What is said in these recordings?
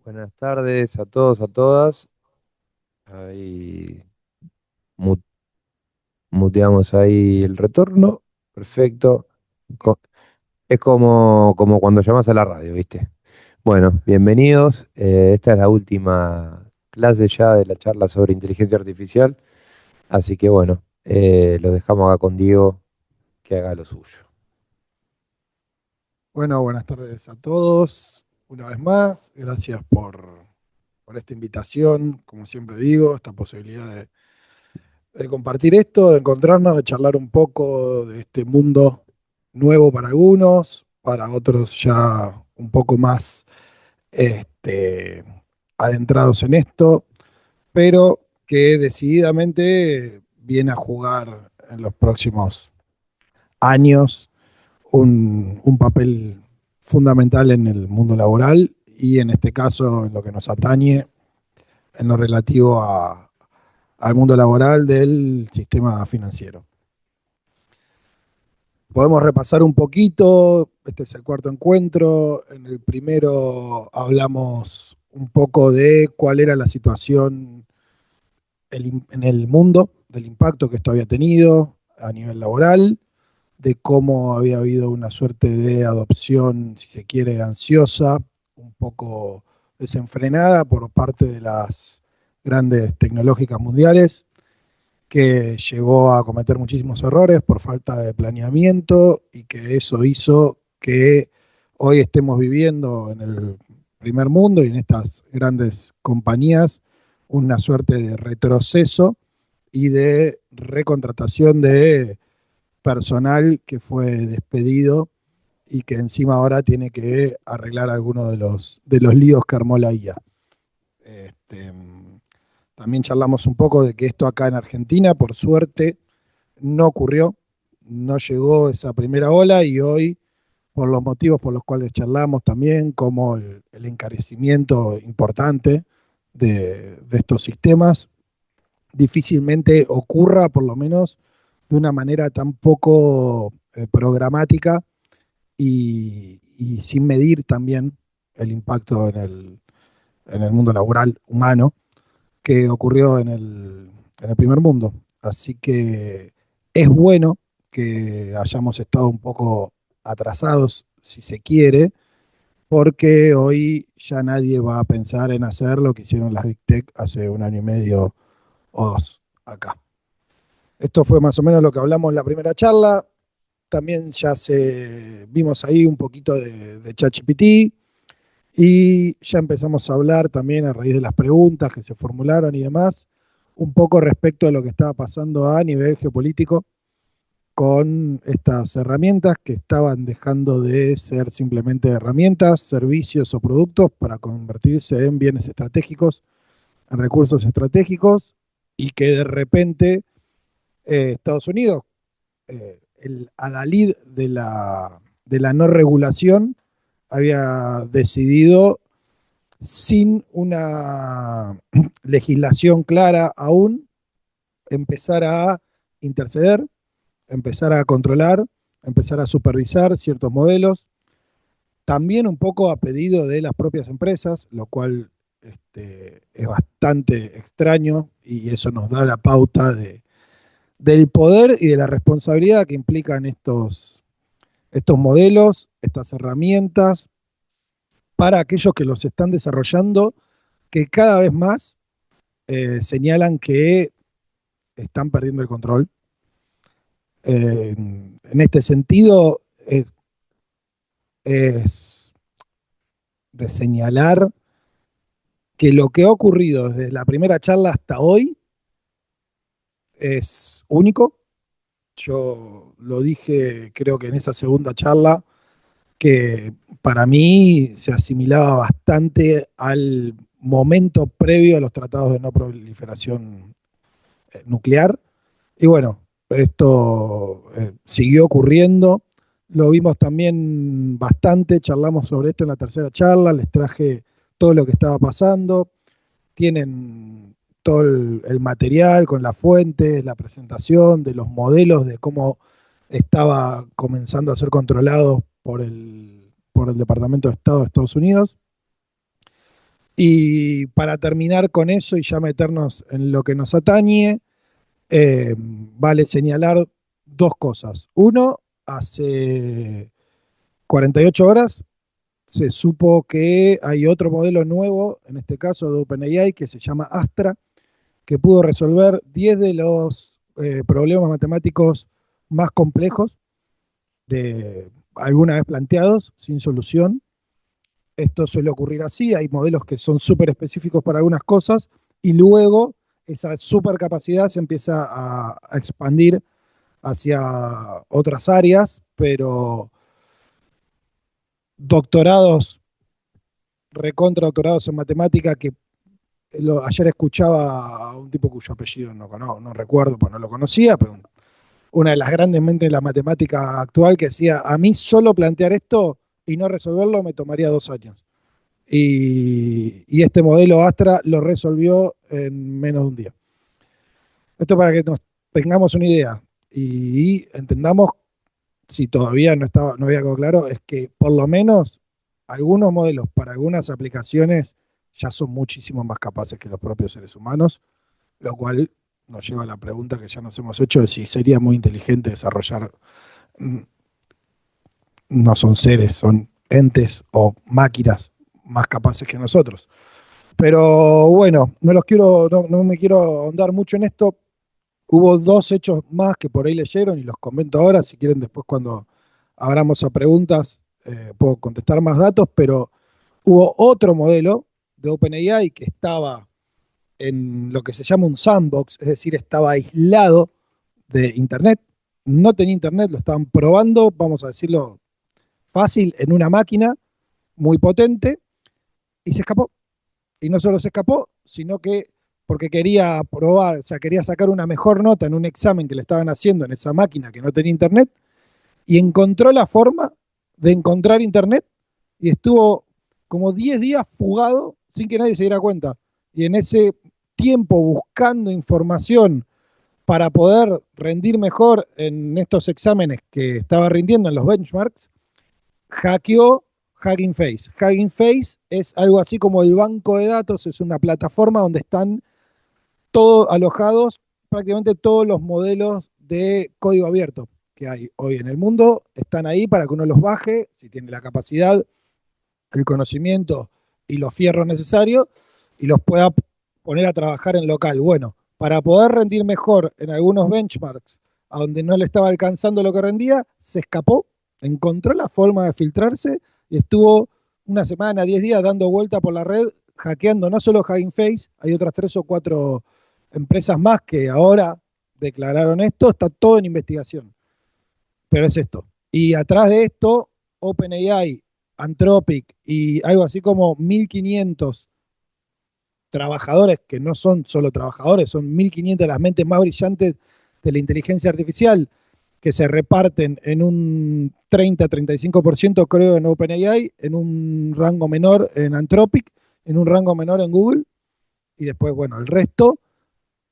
Buenas tardes a todos, a todas. Ahí mu- muteamos ahí el retorno. Perfecto. Co- Es como cuando llamas a la radio, ¿viste? Bueno, bienvenidos. Esta es la última clase ya de la charla sobre inteligencia artificial. Así que bueno, lo dejamos acá con Diego que haga lo suyo. Bueno, buenas tardes a todos. Una vez más, gracias por esta invitación, como siempre digo, esta posibilidad de compartir esto, de encontrarnos, de charlar un poco de este mundo nuevo para algunos, para otros ya un poco más este, adentrados en esto, pero que decididamente viene a jugar en los próximos años un papel fundamental en el mundo laboral y en este caso en lo que nos atañe en lo relativo al mundo laboral del sistema financiero. Podemos repasar un poquito, este es el cuarto encuentro, en el primero hablamos un poco de cuál era la situación en el mundo, del impacto que esto había tenido a nivel laboral, de cómo había habido una suerte de adopción, si se quiere, ansiosa, un poco desenfrenada por parte de las grandes tecnológicas mundiales, que llegó a cometer muchísimos errores por falta de planeamiento y que eso hizo que hoy estemos viviendo en el primer mundo y en estas grandes compañías una suerte de retroceso y de recontratación de personal que fue despedido y que encima ahora tiene que arreglar algunos de los líos que armó la IA. Este, también charlamos un poco de que esto acá en Argentina, por suerte, no ocurrió, no llegó esa primera ola y hoy, por los motivos por los cuales charlamos también, como el encarecimiento importante de estos sistemas, difícilmente ocurra, por lo menos de una manera tan poco programática y sin medir también el impacto en el mundo laboral humano que ocurrió en el primer mundo. Así que es bueno que hayamos estado un poco atrasados, si se quiere, porque hoy ya nadie va a pensar en hacer lo que hicieron las Big Tech hace un año y medio o dos acá. Esto fue más o menos lo que hablamos en la primera charla. También ya vimos ahí un poquito de ChatGPT y ya empezamos a hablar también a raíz de las preguntas que se formularon y demás, un poco respecto de lo que estaba pasando a nivel geopolítico con estas herramientas que estaban dejando de ser simplemente herramientas, servicios o productos para convertirse en bienes estratégicos, en recursos estratégicos y que de repente Estados Unidos, el adalid de la no regulación, había decidido, sin una legislación clara aún, empezar a interceder, empezar a controlar, empezar a supervisar ciertos modelos, también un poco a pedido de las propias empresas, lo cual es bastante extraño y eso nos da la pauta del poder y de la responsabilidad que implican estos modelos, estas herramientas, para aquellos que los están desarrollando, que cada vez más señalan que están perdiendo el control. En este sentido, es de señalar que lo que ha ocurrido desde la primera charla hasta hoy es único. Yo lo dije, creo que en esa segunda charla, que para mí se asimilaba bastante al momento previo a los tratados de no proliferación nuclear. Y bueno, esto siguió ocurriendo. Lo vimos también bastante, charlamos sobre esto en la tercera charla, les traje todo lo que estaba pasando. Tienen todo el material con las fuentes, la presentación de los modelos de cómo estaba comenzando a ser controlado por el Departamento de Estado de Estados Unidos. Y para terminar con eso y ya meternos en lo que nos atañe, vale señalar dos cosas. Uno, hace 48 horas se supo que hay otro modelo nuevo, en este caso de OpenAI, que se llama Astra, que pudo resolver 10 de los problemas matemáticos más complejos de alguna vez planteados sin solución. Esto suele ocurrir así, hay modelos que son súper específicos para algunas cosas y luego esa super capacidad se empieza a expandir hacia otras áreas, pero doctorados, recontra doctorados en matemática que ayer escuchaba a un tipo cuyo apellido no recuerdo, pues no lo conocía, pero una de las grandes mentes de la matemática actual que decía, a mí solo plantear esto y no resolverlo me tomaría 2 años. Y este modelo Astra lo resolvió en menos de un día. Esto para que nos tengamos una idea y entendamos, si todavía no había quedado claro, es que por lo menos algunos modelos para algunas aplicaciones ya son muchísimo más capaces que los propios seres humanos, lo cual nos lleva a la pregunta que ya nos hemos hecho de si sería muy inteligente desarrollar, mm, no son seres, son entes o máquinas más capaces que nosotros. Pero bueno, no me quiero ahondar mucho en esto. Hubo dos hechos más que por ahí leyeron y los comento ahora. Si quieren, después cuando abramos a preguntas, puedo contestar más datos, pero hubo otro modelo de OpenAI que estaba en lo que se llama un sandbox, es decir, estaba aislado de Internet. No tenía Internet, lo estaban probando, vamos a decirlo fácil, en una máquina muy potente y se escapó. Y no solo se escapó, sino que porque quería probar, o sea, quería sacar una mejor nota en un examen que le estaban haciendo en esa máquina que no tenía internet, y encontró la forma de encontrar internet y estuvo como 10 días fugado sin que nadie se diera cuenta. Y en ese tiempo buscando información para poder rendir mejor en estos exámenes que estaba rindiendo en los benchmarks, hackeó Hugging Face. Hugging Face es algo así como el banco de datos, es una plataforma donde están todos alojados, prácticamente todos los modelos de código abierto que hay hoy en el mundo, están ahí para que uno los baje, si tiene la capacidad, el conocimiento y los fierros necesarios, y los pueda poner a trabajar en local. Bueno, para poder rendir mejor en algunos benchmarks a donde no le estaba alcanzando lo que rendía, se escapó, encontró la forma de filtrarse y estuvo una semana, 10 días dando vuelta por la red, hackeando no solo Hugging Face, hay otras 3 o 4 empresas más que ahora declararon esto, está todo en investigación, pero es esto. Y atrás de esto, OpenAI, Anthropic y algo así como 1.500 trabajadores, que no son solo trabajadores, son 1.500 las mentes más brillantes de la inteligencia artificial, que se reparten en un 30-35% creo en OpenAI, en un rango menor en Anthropic, en un rango menor en Google, y después, bueno, el resto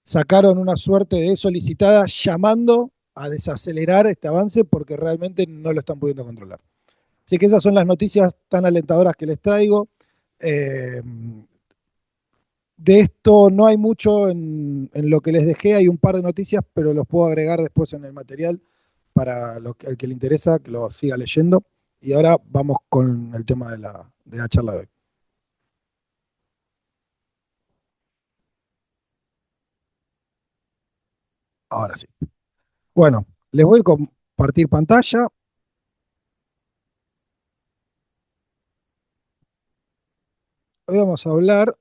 sacaron una suerte de solicitada llamando a desacelerar este avance porque realmente no lo están pudiendo controlar. Así que esas son las noticias tan alentadoras que les traigo. Eh, de esto no hay mucho en lo que les dejé, hay un par de noticias, pero los puedo agregar después en el material para el que le interesa que lo siga leyendo. Y ahora vamos con el tema de la charla de hoy. Ahora sí. Bueno, les voy a compartir pantalla. Hoy vamos a hablar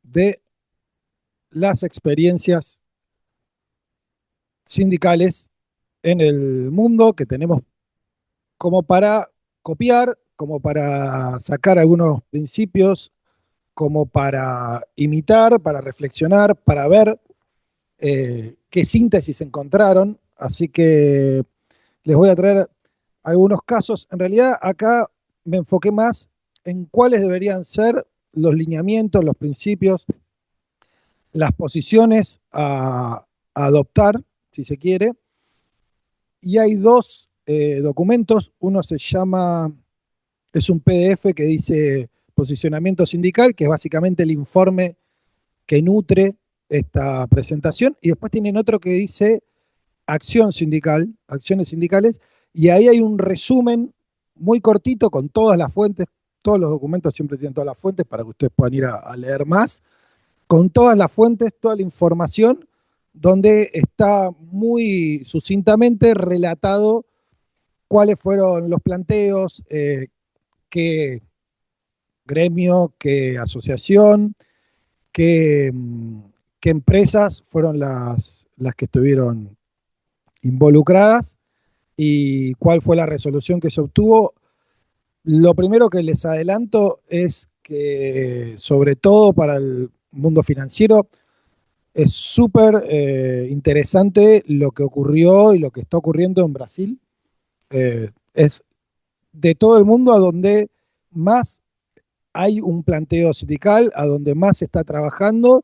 de las experiencias sindicales en el mundo que tenemos como para copiar, como para sacar algunos principios, como para imitar, para reflexionar, para ver qué síntesis encontraron. Así que les voy a traer algunos casos. En realidad acá me enfoqué más en cuáles deberían ser los lineamientos, los principios, las posiciones a adoptar, si se quiere. Y hay dos documentos. Uno se llama Es un PDF que dice posicionamiento sindical, que es básicamente el informe que nutre esta presentación, y después tienen otro que dice acción sindical, acciones sindicales, y ahí hay un resumen muy cortito con todas las fuentes, todos los documentos siempre tienen todas las fuentes para que ustedes puedan ir a leer más, con todas las fuentes, toda la información, donde está muy sucintamente relatado cuáles fueron los planteos, qué gremio, qué asociación, qué, qué empresas fueron las que estuvieron involucradas y cuál fue la resolución que se obtuvo. Lo primero que les adelanto es que, sobre todo para el mundo financiero, es súper interesante lo que ocurrió y lo que está ocurriendo en Brasil. Es de todo el mundo a donde más hay un planteo sindical, a donde más se está trabajando.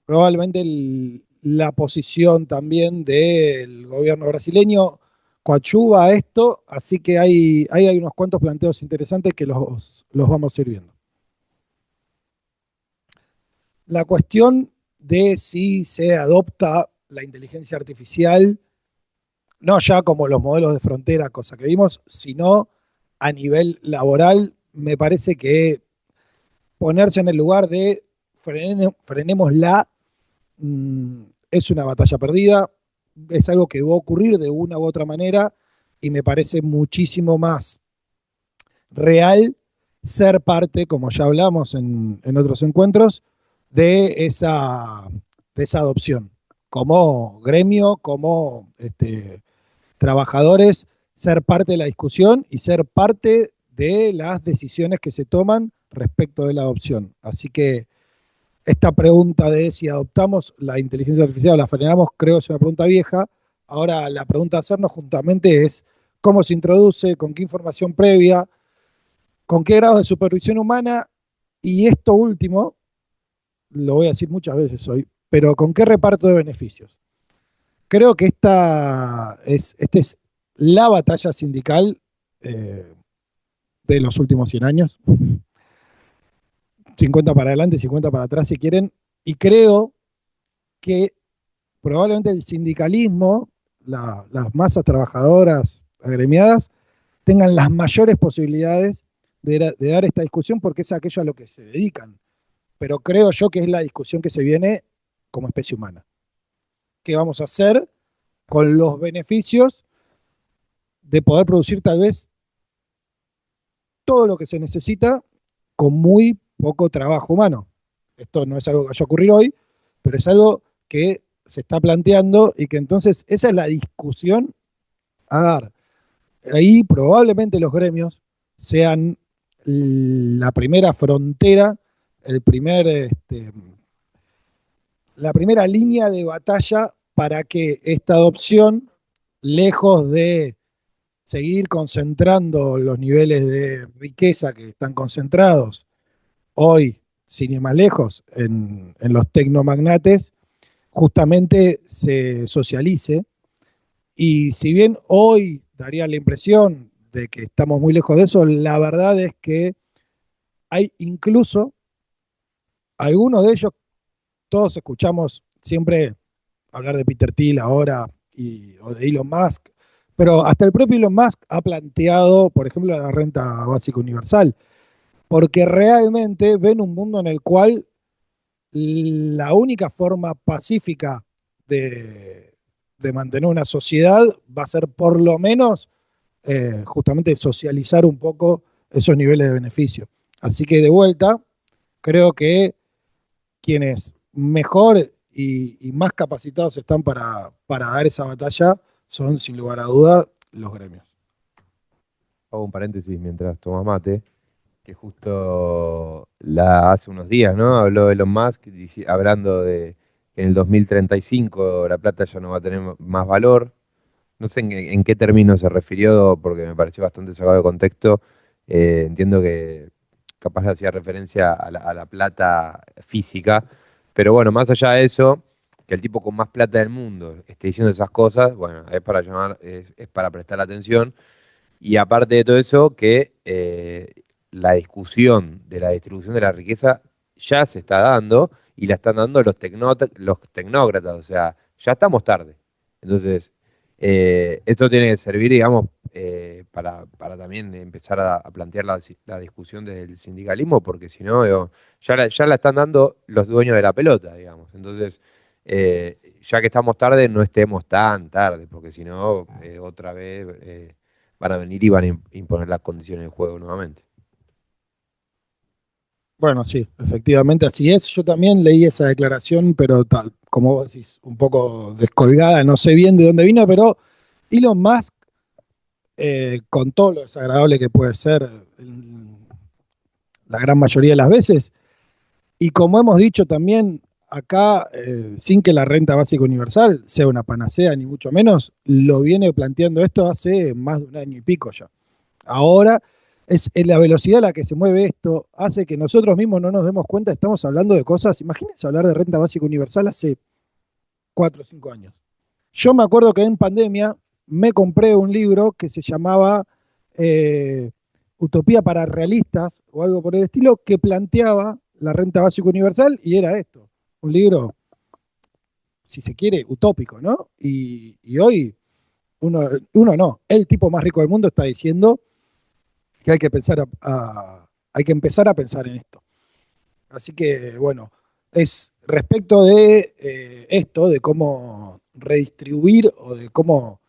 Probablemente la posición también del gobierno brasileño coadyuva a esto, así que hay unos cuantos planteos interesantes que los vamos a ir viendo. La cuestión de si se adopta la inteligencia artificial, no ya como los modelos de frontera, cosa que vimos, sino a nivel laboral, me parece que ponerse en el lugar de frenémosla es una batalla perdida, es algo que va a ocurrir de una u otra manera y me parece muchísimo más real ser parte, como ya hablamos en otros encuentros, de esa adopción. Como gremio, como trabajadores, ser parte de la discusión y ser parte de las decisiones que se toman respecto de la adopción. Así que esta pregunta de si adoptamos la inteligencia artificial o la frenamos, creo que es una pregunta vieja. Ahora la pregunta a hacernos juntamente es cómo se introduce, con qué información previa, con qué grado de supervisión humana y esto último, lo voy a decir muchas veces hoy, pero con qué reparto de beneficios. Creo que esta es la batalla sindical eh, de los últimos 100 años, 50 para adelante, 50 para atrás si quieren, y creo que probablemente el sindicalismo, las masas trabajadoras agremiadas, tengan las mayores posibilidades de dar esta discusión porque es aquello a lo que se dedican. Pero creo yo que es la discusión que se viene como especie humana. ¿Qué vamos a hacer con los beneficios de poder producir tal vez todo lo que se necesita con muy poco trabajo humano? Esto no es algo que vaya a ocurrir hoy, pero es algo que se está planteando y que entonces esa es la discusión a dar. Ahí probablemente los gremios sean la primera frontera, el primer, la primera línea de batalla para que esta adopción, lejos de seguir concentrando los niveles de riqueza que están concentrados hoy, sin ir más lejos, en los tecnomagnates, justamente se socialice. Y si bien hoy daría la impresión de que estamos muy lejos de eso, la verdad es que hay incluso algunos de ellos, todos escuchamos siempre hablar de Peter Thiel ahora o de Elon Musk, pero hasta el propio Elon Musk ha planteado, por ejemplo, la renta básica universal, porque realmente ven un mundo en el cual la única forma pacífica de mantener una sociedad va a ser por lo menos justamente socializar un poco esos niveles de beneficio. Así que de vuelta, creo que quienes mejor y más capacitados están para dar esa batalla son, sin lugar a duda, los gremios. Hago un paréntesis mientras tomas mate, que justo hace unos días, ¿no? Habló Elon Musk hablando de que en el 2035 la plata ya no va a tener más valor. No sé en qué términos se refirió, porque me pareció bastante sacado de contexto. Entiendo que capaz le hacía referencia a la plata física, pero bueno, más allá de eso, que el tipo con más plata del mundo esté diciendo esas cosas, bueno, es para llamar, es para prestar atención. Y aparte de todo eso, que la discusión de la distribución de la riqueza ya se está dando y la están dando los tecnócratas, o sea, ya estamos tarde. Entonces, esto tiene que servir, digamos, para también empezar a plantear la discusión desde el sindicalismo, porque si no, digo, ya la están dando los dueños de la pelota, digamos. Entonces, ya que estamos tarde, no estemos tan tarde, porque si no, otra vez van a venir y van a imponer las condiciones del juego nuevamente. Bueno, sí, efectivamente así es. Yo también leí esa declaración, pero tal, como vos decís, un poco descolgada, no sé bien de dónde vino, pero Elon Musk, con todo lo desagradable que puede ser la gran mayoría de las veces, y como hemos dicho también acá, sin que la renta básica universal sea una panacea, ni mucho menos, lo viene planteando esto hace más de un año y pico ya. Ahora es la velocidad a la que se mueve esto, hace que nosotros mismos no nos demos cuenta, estamos hablando de cosas, imagínense hablar de renta básica universal hace 4 o 5 años. Yo me acuerdo que en pandemia me compré un libro que se llamaba eh, Utopía para Realistas o algo por el estilo, que planteaba la renta básica universal y era esto, un libro, si se quiere, utópico, ¿no? Y hoy uno no, el tipo más rico del mundo está diciendo que hay que hay que empezar a pensar en esto. Así que, bueno, es respecto de esto, de cómo redistribuir o de cómo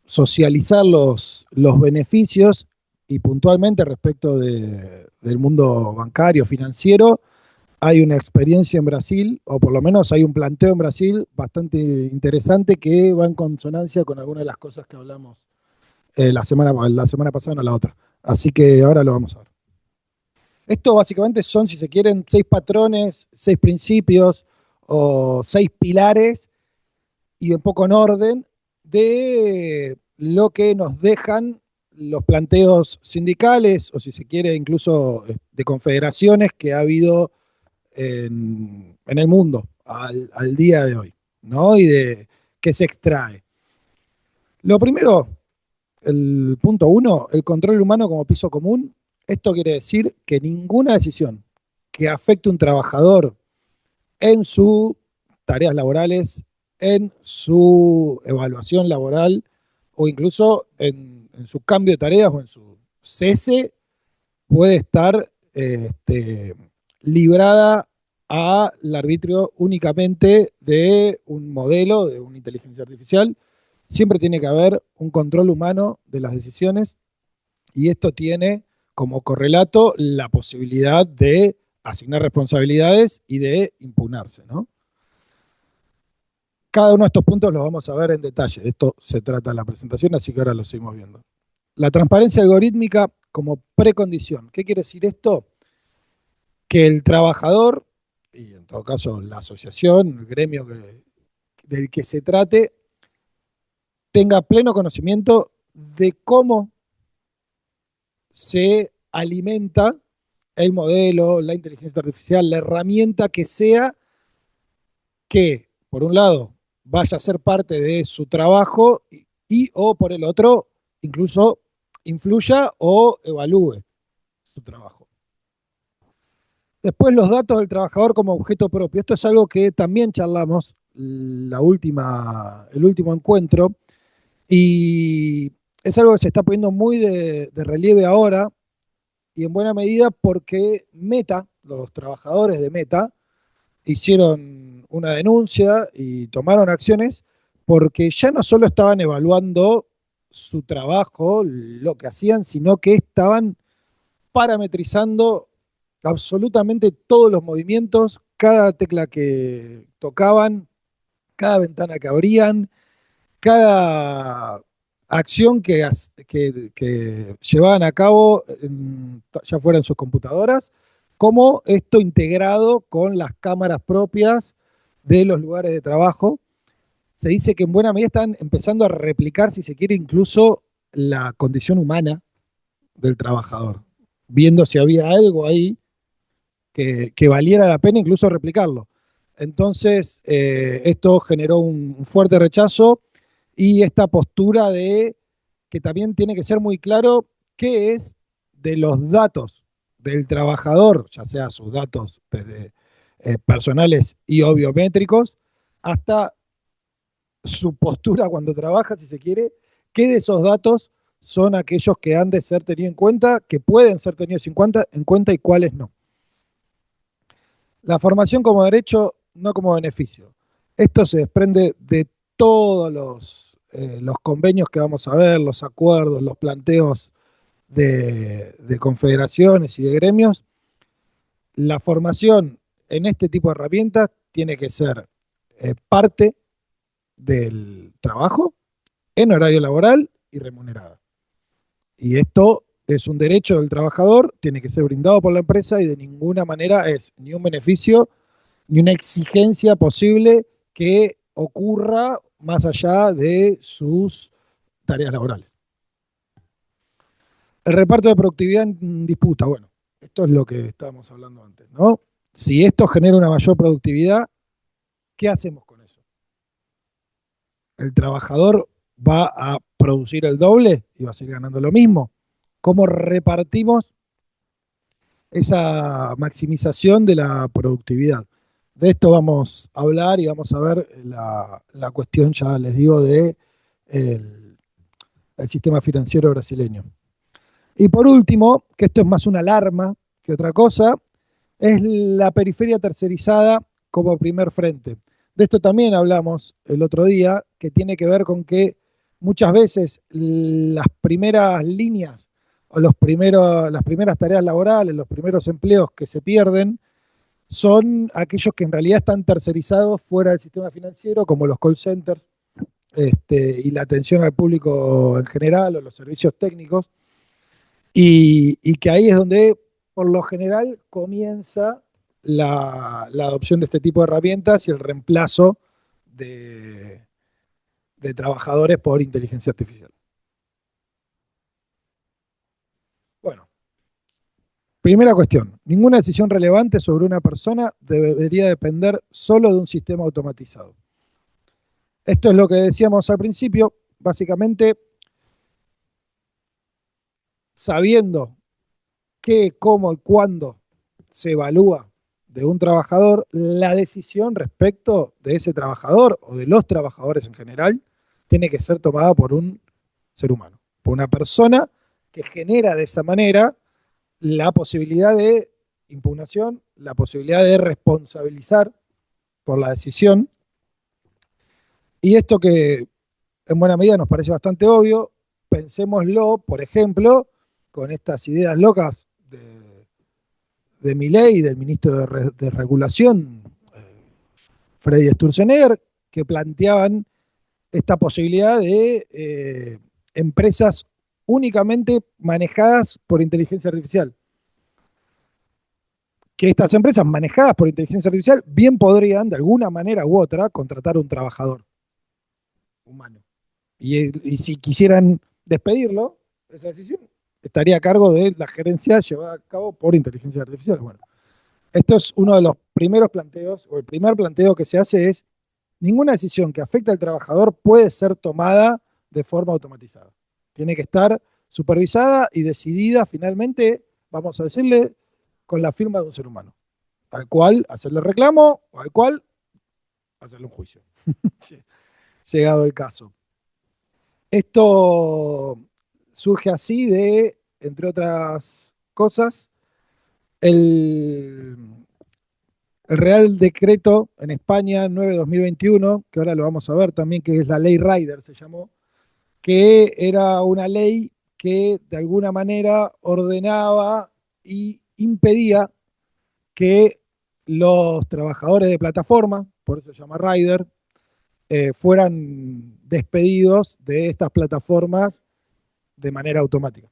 socializar los beneficios y puntualmente respecto del mundo bancario, financiero, hay una experiencia en Brasil, o por lo menos hay un planteo en Brasil bastante interesante que va en consonancia con algunas de las cosas que hablamos la semana pasada, no la otra. Así que ahora lo vamos a ver. Esto básicamente son, si se quieren, 6 patrones, 6 principios o 6 pilares y un poco en orden de lo que nos dejan los planteos sindicales o si se quiere incluso de confederaciones que ha habido en el mundo al día de hoy, ¿no? Y de qué se extrae. Lo primero, el punto uno, el control humano como piso común. Esto quiere decir que ninguna decisión que afecte a un trabajador en sus tareas laborales, en su evaluación laboral o incluso en su cambio de tareas o en su cese puede estar librada al arbitrio únicamente de un modelo, de una inteligencia artificial. Siempre tiene que haber un control humano de las decisiones y esto tiene como correlato la posibilidad de asignar responsabilidades y de impugnarse, ¿no? Cada uno de estos puntos los vamos a ver en detalle. De esto se trata la presentación, así que ahora lo seguimos viendo. La transparencia algorítmica como precondición. ¿Qué quiere decir esto? Que el trabajador, y en todo caso la asociación, el gremio del que se trate, tenga pleno conocimiento de cómo se alimenta el modelo, la inteligencia artificial, la herramienta que sea que, por un lado, vaya a ser parte de su trabajo o por el otro, incluso influya o evalúe su trabajo. Después los datos del trabajador como objeto propio. Esto es algo que también charlamos el último encuentro y es algo que se está poniendo muy de relieve ahora y en buena medida porque Meta, los trabajadores de Meta, hicieron una denuncia y tomaron acciones porque ya no solo estaban evaluando su trabajo, lo que hacían, sino que estaban parametrizando absolutamente todos los movimientos, cada tecla que tocaban, cada ventana que abrían, cada acción que llevaban a cabo, ya fuera en sus computadoras, como esto integrado con las cámaras propias de los lugares de trabajo. Se dice que en buena medida están empezando a replicar, si se quiere, incluso la condición humana del trabajador, viendo si había algo ahí que valiera la pena incluso replicarlo. Entonces, esto generó un fuerte rechazo y esta postura de que también tiene que ser muy claro qué es de los datos del trabajador, ya sea sus datos desde personales y o biométricos, hasta su postura cuando trabaja, si se quiere, qué de esos datos son aquellos que han de ser tenidos en cuenta, que pueden ser tenidos en cuenta y cuáles no. La formación como derecho, no como beneficio. Esto se desprende de todos los convenios que vamos a ver, los acuerdos, los planteos de confederaciones y de gremios. La formación en este tipo de herramientas tiene que ser parte del trabajo en horario laboral y remunerada. Y esto es un derecho del trabajador, tiene que ser brindado por la empresa y de ninguna manera es ni un beneficio ni una exigencia posible que ocurra más allá de sus tareas laborales. El reparto de productividad en disputa, bueno, esto es lo que estábamos hablando antes, ¿no? Si esto genera una mayor productividad, ¿qué hacemos con eso? ¿El trabajador va a producir el doble y va a seguir ganando lo mismo? ¿Cómo repartimos esa maximización de la productividad? De esto vamos a hablar y vamos a ver la cuestión, ya les digo, de el sistema financiero brasileño. Y por último, que esto es más una alarma que otra cosa, es la periferia tercerizada como primer frente. De esto también hablamos el otro día, que tiene que ver con que muchas veces las primeras líneas o las primeras tareas laborales, los primeros empleos que se pierden, son aquellos que en realidad están tercerizados fuera del sistema financiero, como los call centers y la atención al público en general o los servicios técnicos, y que ahí es donde, por lo general, comienza la adopción de este tipo de herramientas y el reemplazo de, de trabajadores por inteligencia artificial. Bueno, primera cuestión. Ninguna decisión relevante sobre una persona debería depender solo de un sistema automatizado. Esto es lo que decíamos al principio. Básicamente, sabiendo qué, cómo y cuándo se evalúa de un trabajador, la decisión respecto de ese trabajador o de los trabajadores en general tiene que ser tomada por un ser humano, por una persona que genera de esa manera la posibilidad de impugnación, la posibilidad de responsabilizar por la decisión. Y esto que en buena medida nos parece bastante obvio, pensémoslo, por ejemplo, con estas ideas locas de Milei y del ministro de Regulación, Freddy Sturzenegger, que planteaban esta posibilidad de empresas únicamente manejadas por inteligencia artificial. Que estas empresas manejadas por inteligencia artificial bien podrían, de alguna manera u otra, contratar a un trabajador humano. Y si quisieran despedirlo, esa decisión estaría a cargo de la gerencia llevada a cabo por inteligencia artificial. Bueno, esto es uno de los primeros planteos, o el primer planteo que se hace es, ninguna decisión que afecte al trabajador puede ser tomada de forma automatizada. Tiene que estar supervisada y decidida finalmente, vamos a decirle, con la firma de un ser humano, al cual hacerle reclamo o al cual hacerle un juicio, llegado el caso. Esto surge así de, entre otras cosas, el, el Real Decreto en España 9/2021, que ahora lo vamos a ver también, que es la ley Rider, se llamó, que era una ley que de alguna manera ordenaba y impedía que los trabajadores de plataforma, por eso se llama Rider, fueran despedidos de estas plataformas de manera automática.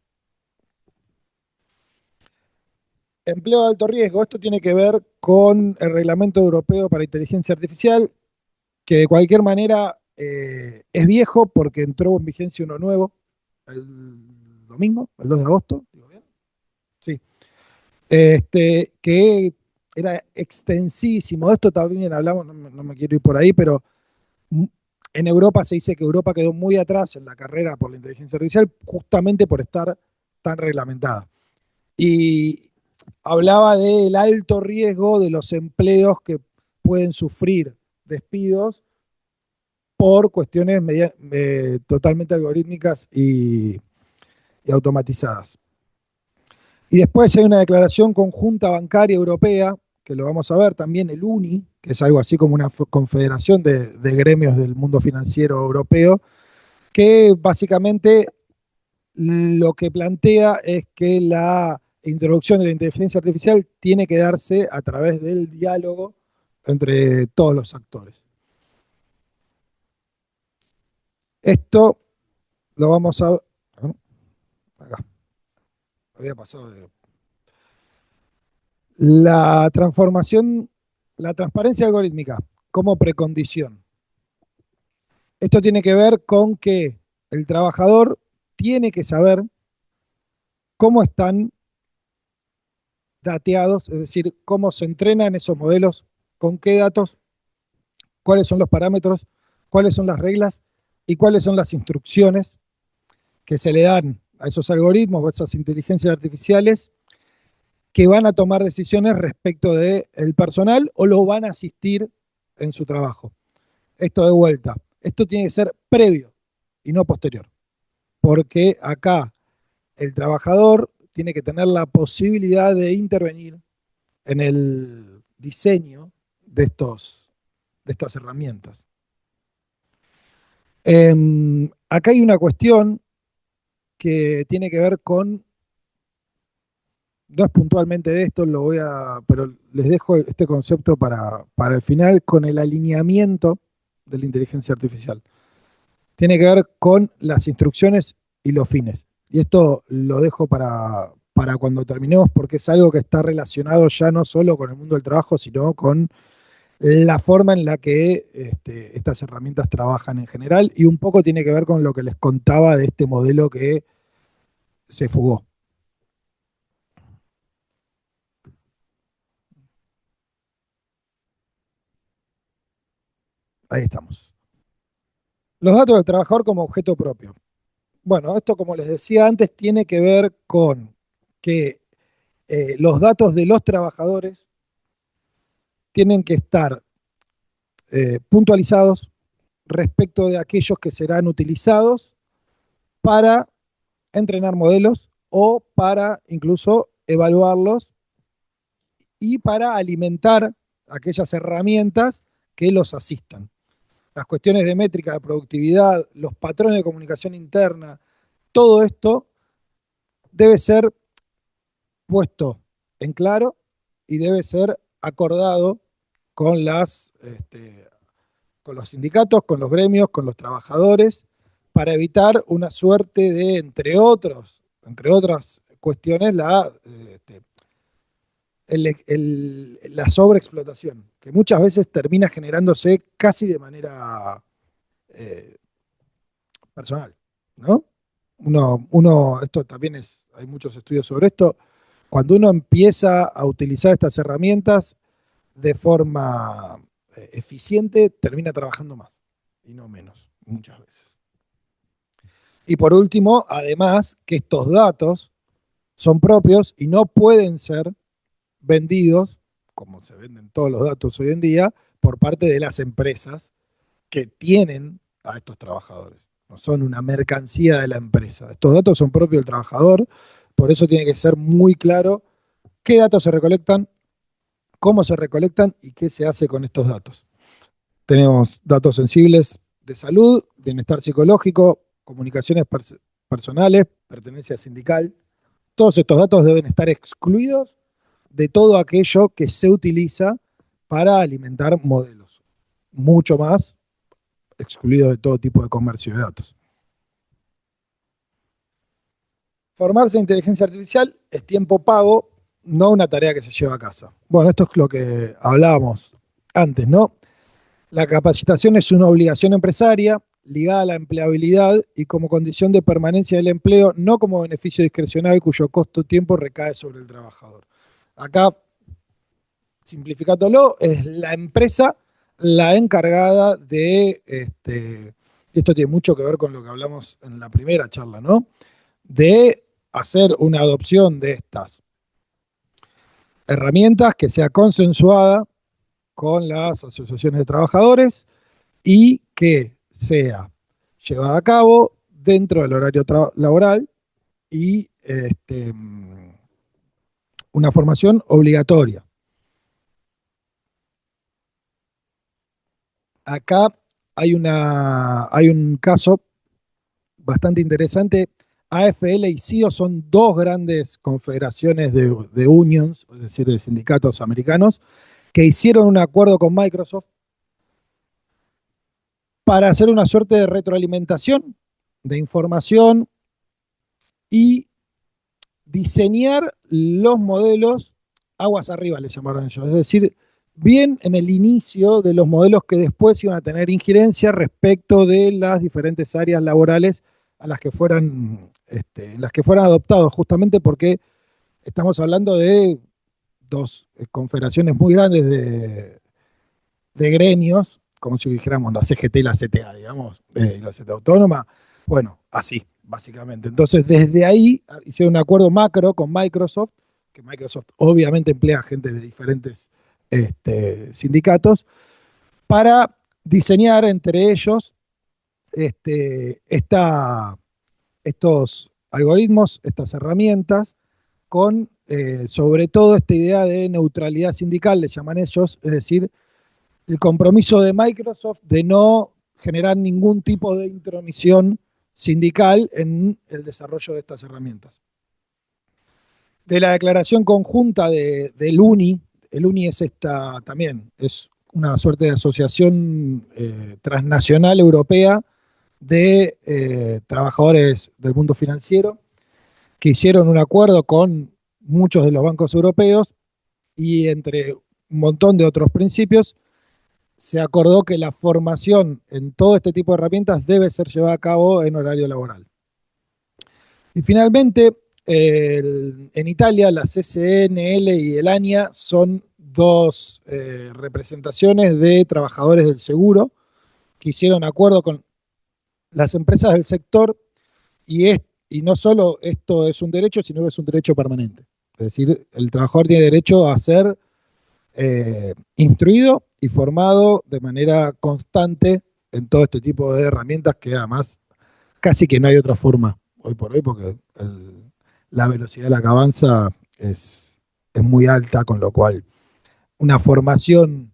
Empleo de alto riesgo. Esto tiene que ver con el Reglamento Europeo para Inteligencia Artificial, que de cualquier manera es viejo porque entró en vigencia uno nuevo el domingo, el 2 de agosto. ¿Digo bien? Sí. Que era extensísimo. De esto también hablamos, no me quiero ir por ahí, pero En Europa se dice que Europa quedó muy atrás en la carrera por la inteligencia artificial justamente por estar tan reglamentada. Y hablaba del alto riesgo de los empleos que pueden sufrir despidos por cuestiones totalmente algorítmicas y automatizadas. Y después hay una declaración conjunta bancaria europea, que lo vamos a ver también, el UNI, que es algo así como una confederación de gremios del mundo financiero europeo, que básicamente lo que plantea es que la introducción de la inteligencia artificial tiene que darse a través del diálogo entre todos los actores. Esto lo vamos a... ¿no? Acá, había pasado de... La transformación, la transparencia algorítmica como precondición. Esto tiene que ver con que el trabajador tiene que saber cómo están dateados, es decir, cómo se entrenan esos modelos, con qué datos, cuáles son los parámetros, cuáles son las reglas y cuáles son las instrucciones que se le dan a esos algoritmos o a esas inteligencias artificiales que van a tomar decisiones respecto del personal o lo van a asistir en su trabajo. Esto de vuelta, esto tiene que ser previo y no posterior, porque acá el trabajador tiene que tener la posibilidad de intervenir en el diseño de estas herramientas. Acá hay una cuestión que tiene que ver con, no es puntualmente de esto, pero les dejo este concepto para el final, con el alineamiento de la inteligencia artificial. Tiene que ver con las instrucciones y los fines. Y esto lo dejo para cuando terminemos, porque es algo que está relacionado ya no solo con el mundo del trabajo, sino con la forma en la que estas herramientas trabajan en general, y un poco tiene que ver con lo que les contaba de este modelo que se fugó. Ahí estamos. Los datos del trabajador como objeto propio. Bueno, esto, como les decía antes, tiene que ver con que los datos de los trabajadores tienen que estar puntualizados respecto de aquellos que serán utilizados para entrenar modelos o para incluso evaluarlos y para alimentar aquellas herramientas que los asistan. Las cuestiones de métrica, de productividad, los patrones de comunicación interna, todo esto debe ser puesto en claro y debe ser acordado con con los sindicatos, con los gremios, con los trabajadores, para evitar una suerte de, entre otras cuestiones, la sobreexplotación, que muchas veces termina generándose casi de manera eh, personal, ¿no? Esto también hay muchos estudios sobre esto, cuando uno empieza a utilizar estas herramientas de forma eficiente, termina trabajando más y no menos, muchas veces. Y por último, además, que estos datos son propios y no pueden ser vendidos, como se venden todos los datos hoy en día, por parte de las empresas que tienen a estos trabajadores. No son una mercancía de la empresa. Estos datos son propios del trabajador, por eso tiene que ser muy claro qué datos se recolectan, cómo se recolectan y qué se hace con estos datos. Tenemos datos sensibles de salud, bienestar psicológico, comunicaciones personales, pertenencia sindical. Todos estos datos deben estar excluidos de todo aquello que se utiliza para alimentar modelos. Mucho más excluido de todo tipo de comercio de datos. Formarse en inteligencia artificial es tiempo pago, no una tarea que se lleva a casa. Bueno, esto es lo que hablábamos antes, ¿no? La capacitación es una obligación empresaria ligada a la empleabilidad y como condición de permanencia del empleo, no como beneficio discrecional cuyo costo tiempo recae sobre el trabajador. Acá, simplificándolo, es la empresa la encargada de, y esto tiene mucho que ver con lo que hablamos en la primera charla, ¿no? De hacer una adopción de estas herramientas que sea consensuada con las asociaciones de trabajadores y que sea llevada a cabo dentro del horario laboral y una formación obligatoria. Acá hay un caso bastante interesante. AFL y CIO son dos grandes confederaciones de unions, es decir, de sindicatos americanos, que hicieron un acuerdo con Microsoft para hacer una suerte de retroalimentación de información y diseñar los modelos aguas arriba, le llamaron ellos. Es decir, bien en el inicio de los modelos que después iban a tener injerencia respecto de las diferentes áreas laborales a las que fueran adoptados, justamente porque estamos hablando de dos confederaciones muy grandes de gremios, como si dijéramos la CGT y la CTA, digamos, y la CTA autónoma, bueno, así, básicamente. Entonces, desde ahí hicieron un acuerdo macro con Microsoft, que Microsoft obviamente emplea gente de diferentes sindicatos, para diseñar entre ellos esta, estos algoritmos, estas herramientas, con sobre todo esta idea de neutralidad sindical, le llaman ellos, es decir, el compromiso de Microsoft de no generar ningún tipo de intromisión sindical en el desarrollo de estas herramientas. De la declaración conjunta del UNI, el UNI es esta también, es una suerte de asociación transnacional europea de trabajadores del mundo financiero que hicieron un acuerdo con muchos de los bancos europeos y entre un montón de otros principios se acordó que la formación en todo este tipo de herramientas debe ser llevada a cabo en horario laboral. Y finalmente, en Italia, la CCNL y el ANIA son dos representaciones de trabajadores del seguro que hicieron acuerdo con las empresas del sector y no solo esto es un derecho, sino que es un derecho permanente. Es decir, el trabajador tiene derecho a ser instruido y formado de manera constante en todo este tipo de herramientas que además casi que no hay otra forma hoy por hoy porque la velocidad de la que avanza es muy alta, con lo cual una formación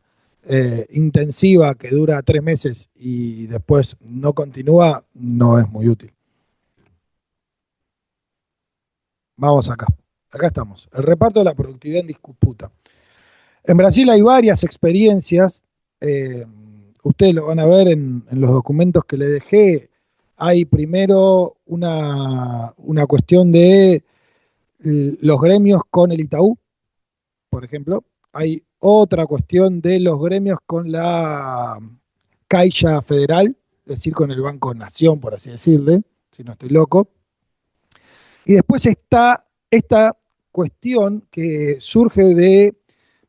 intensiva que dura 3 meses y después no continúa no es muy útil. Vamos acá. Acá estamos. El reparto de la productividad en disputa. En Brasil hay varias experiencias, eh, ustedes lo van a ver en los documentos que le dejé. Hay primero una cuestión de los gremios con el Itaú, por ejemplo. Hay otra cuestión de los gremios con la Caixa Federal, es decir, con el Banco Nación, por así decirle, si no estoy loco. Y después está esta cuestión que surge de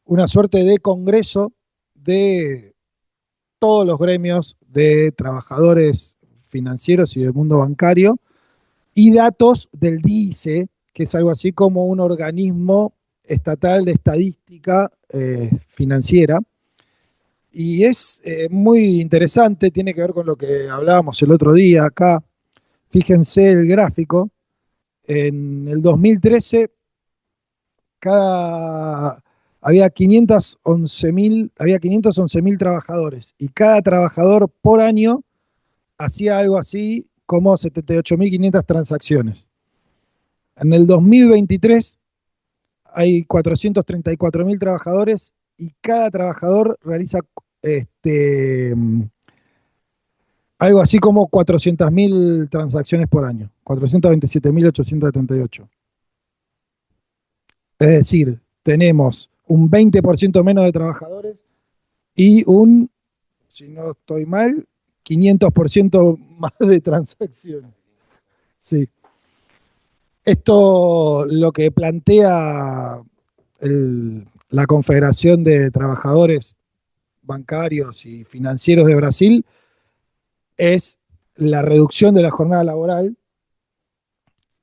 una suerte de congreso de todos los gremios de trabajadores financieros y del mundo bancario y datos del DICE, que es algo así como un organismo estatal de estadística financiera. Y es muy interesante, tiene que ver con lo que hablábamos el otro día acá. Fíjense el gráfico. En el 2013 cada, había 511.000 trabajadores y cada trabajador por año hacía algo así como 78.500 transacciones. En el 2023 hay 434.000 trabajadores y cada trabajador realiza algo así como 400.000 transacciones por año, 427.878. Es decir, tenemos un 20% menos de trabajadores y si no estoy mal, 500% más de transacciones. Sí. Esto lo que plantea la Confederación de Trabajadores bancarios y financieros de Brasil es la reducción de la jornada laboral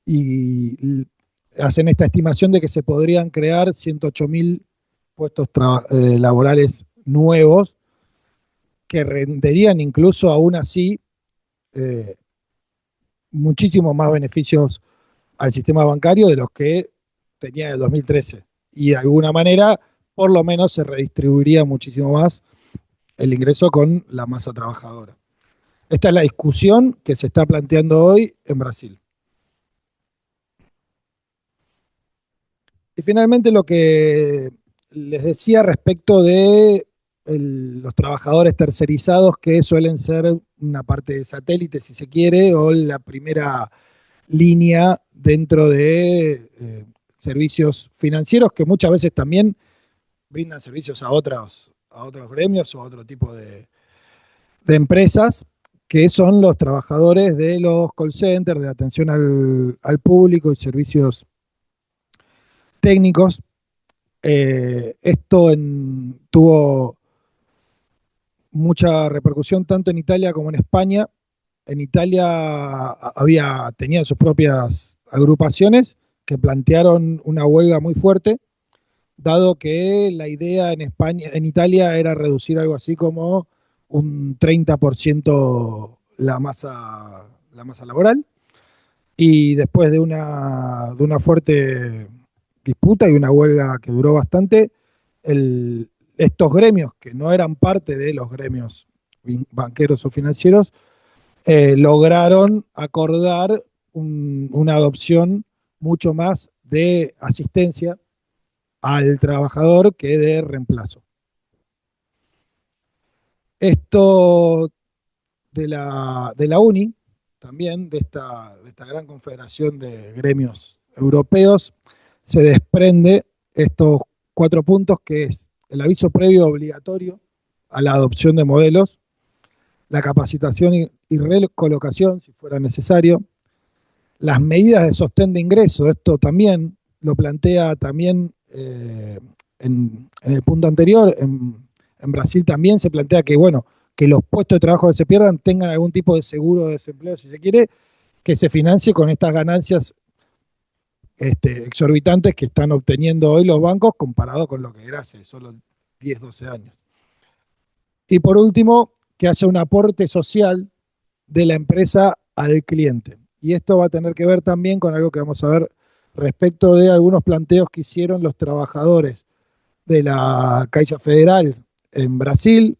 y hacen esta estimación de que se podrían crear 108.000 puestos laborales nuevos que renderían incluso aún así eh, muchísimos más beneficios al sistema bancario de los que tenía en el 2013. Y de alguna manera, por lo menos, se redistribuiría muchísimo más el ingreso con la masa trabajadora. Esta es la discusión que se está planteando hoy en Brasil. Y finalmente lo que les decía respecto de los trabajadores tercerizados que suelen ser una parte de satélite, si se quiere, o la primera línea dentro de servicios financieros que muchas veces también brindan servicios a otros gremios o a otro tipo de empresas, que son los trabajadores de los call centers, de atención al público y servicios técnicos. Tuvo mucha repercusión tanto en Italia como en España. En Italia tenían sus propias agrupaciones que plantearon una huelga muy fuerte, dado que la idea en España, en Italia era reducir algo así como un 30% la masa laboral. Y después de una fuerte disputa y una huelga que duró bastante, estos gremios, que no eran parte de los gremios banqueros o financieros, lograron acordar una adopción mucho más de asistencia al trabajador que de reemplazo. Esto de la UNI, también de esta gran confederación de gremios europeos, se desprende estos 4 puntos, que es el aviso previo obligatorio a la adopción de modelos, la capacitación y recolocación, si fuera necesario, las medidas de sostén de ingreso. Esto también lo plantea también en el punto anterior. En Brasil también se plantea que, bueno, que los puestos de trabajo que se pierdan tengan algún tipo de seguro de desempleo, si se quiere, que se financie con estas ganancias exorbitantes que están obteniendo hoy los bancos comparado con lo que era hace solo 10, 12 años. Y por último, que haya un aporte social de la empresa al cliente. Y esto va a tener que ver también con algo que vamos a ver respecto de algunos planteos que hicieron los trabajadores de la Caixa Federal en Brasil,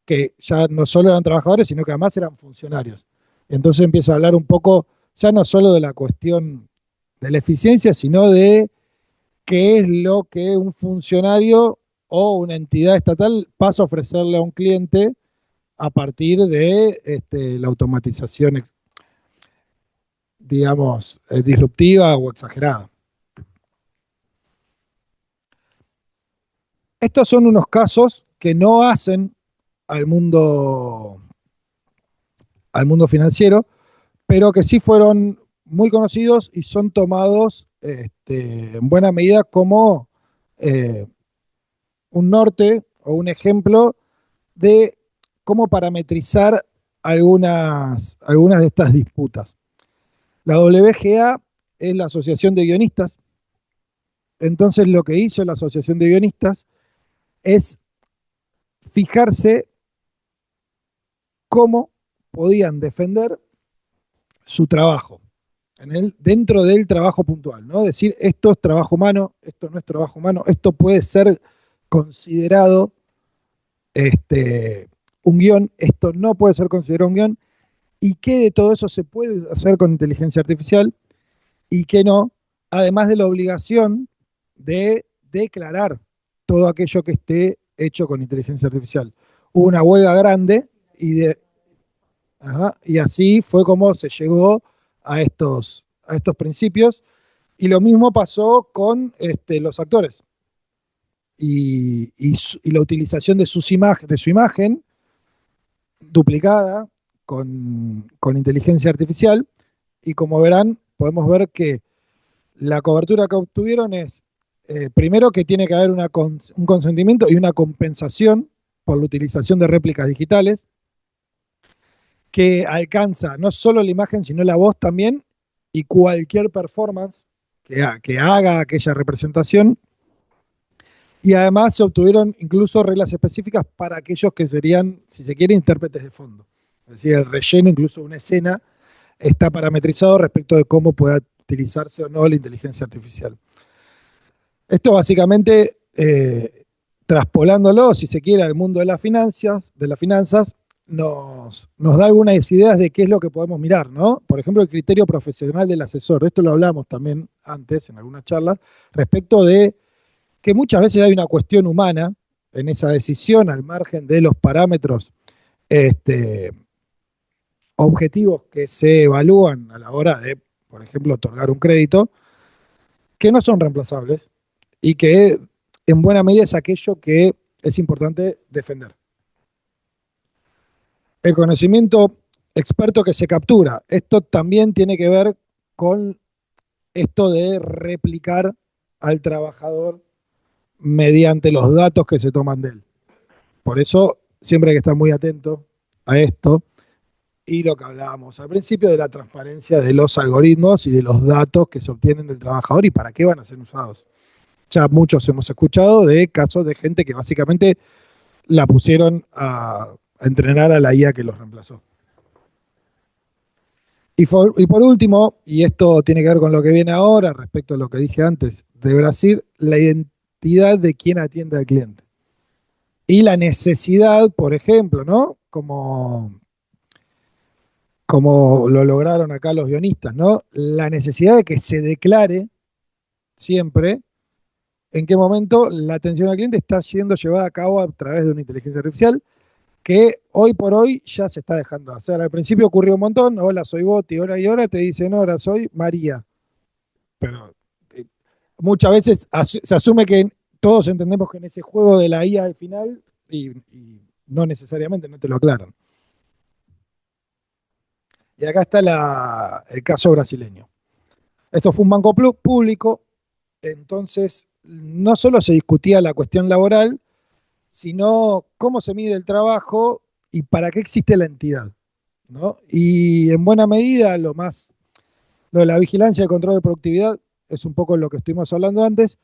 que ya no solo eran trabajadores, sino que además eran funcionarios. Entonces empieza a hablar un poco ya no solo de la cuestión de la eficiencia, sino de qué es lo que un funcionario o una entidad estatal pasa a ofrecerle a un cliente a partir de la automatización, digamos, disruptiva o exagerada. Estos son unos casos que no hacen al mundo, al mundo financiero, pero que sí fueron muy conocidos y son tomados en buena medida como eh, un norte o un ejemplo de cómo parametrizar algunas de estas disputas. La WGA es la Asociación de Guionistas. Entonces lo que hizo la Asociación de Guionistas es fijarse cómo podían defender su trabajo dentro del trabajo puntual, ¿no? Decir, esto es trabajo humano, esto no es trabajo humano, esto puede ser considerado un guión, esto no puede ser considerado un guión, y qué de todo eso se puede hacer con inteligencia artificial y qué no, además de la obligación de declarar todo aquello que esté hecho con inteligencia artificial. Hubo una huelga grande y así fue como se llegó a estos principios. Y lo mismo pasó con los actores y la utilización de su imagen duplicada con inteligencia artificial. Y como verán, podemos ver que la cobertura que obtuvieron es, primero, que tiene que haber un consentimiento y una compensación por la utilización de réplicas digitales, que alcanza no solo la imagen, sino la voz también, y cualquier performance que haga aquella representación. Y además se obtuvieron incluso reglas específicas para aquellos que serían, si se quiere, intérpretes de fondo. Es decir, el relleno incluso de una escena está parametrizado respecto de cómo pueda utilizarse o no la inteligencia artificial. Esto básicamente, traspolándolo, si se quiere, al mundo de las finanzas nos da algunas ideas de qué es lo que podemos mirar, ¿no? Por ejemplo, el criterio profesional del asesor. Esto lo hablamos también antes en algunas charlas, respecto de que muchas veces hay una cuestión humana en esa decisión al margen de los parámetros este, objetivos que se evalúan a la hora de, por ejemplo, otorgar un crédito, que no son reemplazables y que en buena medida es aquello que es importante defender. El conocimiento experto que se captura, esto también tiene que ver con esto de replicar al trabajador mediante los datos que se toman de él. Por eso siempre hay que estar muy atento a esto y lo que hablábamos al principio de la transparencia de los algoritmos y de los datos que se obtienen del trabajador y para qué van a ser usados. Ya muchos hemos escuchado de casos de gente que básicamente la pusieron a entrenar a la IA que los reemplazó. Y por último, y esto tiene que ver con lo que viene ahora respecto a lo que dije antes de Brasil, la identidad de quien atiende al cliente. Y la necesidad, por ejemplo, ¿no? Como lo lograron acá los guionistas, ¿no? La necesidad de que se declare siempre en qué momento la atención al cliente está siendo llevada a cabo a través de una inteligencia artificial que hoy por hoy ya se está dejando hacer. Al principio ocurrió un montón, hola, soy Boti, hola y ahora te dicen, hola, soy María. Pero muchas veces se asume que todos entendemos que en ese juego de la IA al final, y no necesariamente no te lo aclaran. Y acá está el caso brasileño. Esto fue un banco público, entonces no solo se discutía la cuestión laboral, sino cómo se mide el trabajo y para qué existe la entidad, ¿no? Y en buena medida lo de la vigilancia y control de productividad es un poco lo que estuvimos hablando antes,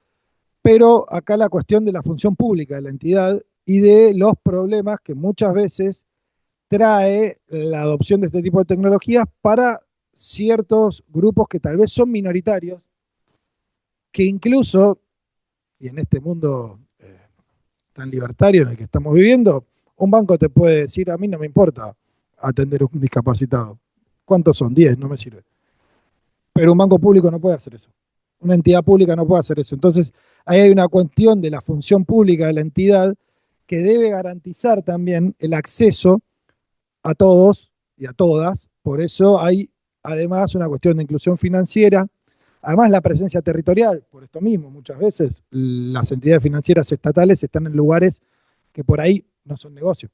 pero acá la cuestión de la función pública de la entidad y de los problemas que muchas veces trae la adopción de este tipo de tecnologías para ciertos grupos que tal vez son minoritarios, que incluso, y en este mundo tan libertario en el que estamos viviendo, un banco te puede decir, a mí no me importa atender a un discapacitado. ¿Cuántos son? 10, no me sirve. Pero un banco público no puede hacer eso. Una entidad pública no puede hacer eso. Entonces, ahí hay una cuestión de la función pública de la entidad que debe garantizar también el acceso a todos y a todas. Por eso hay además una cuestión de inclusión financiera. Además, la presencia territorial, por esto mismo, muchas veces las entidades financieras estatales están en lugares que por ahí no son negocios.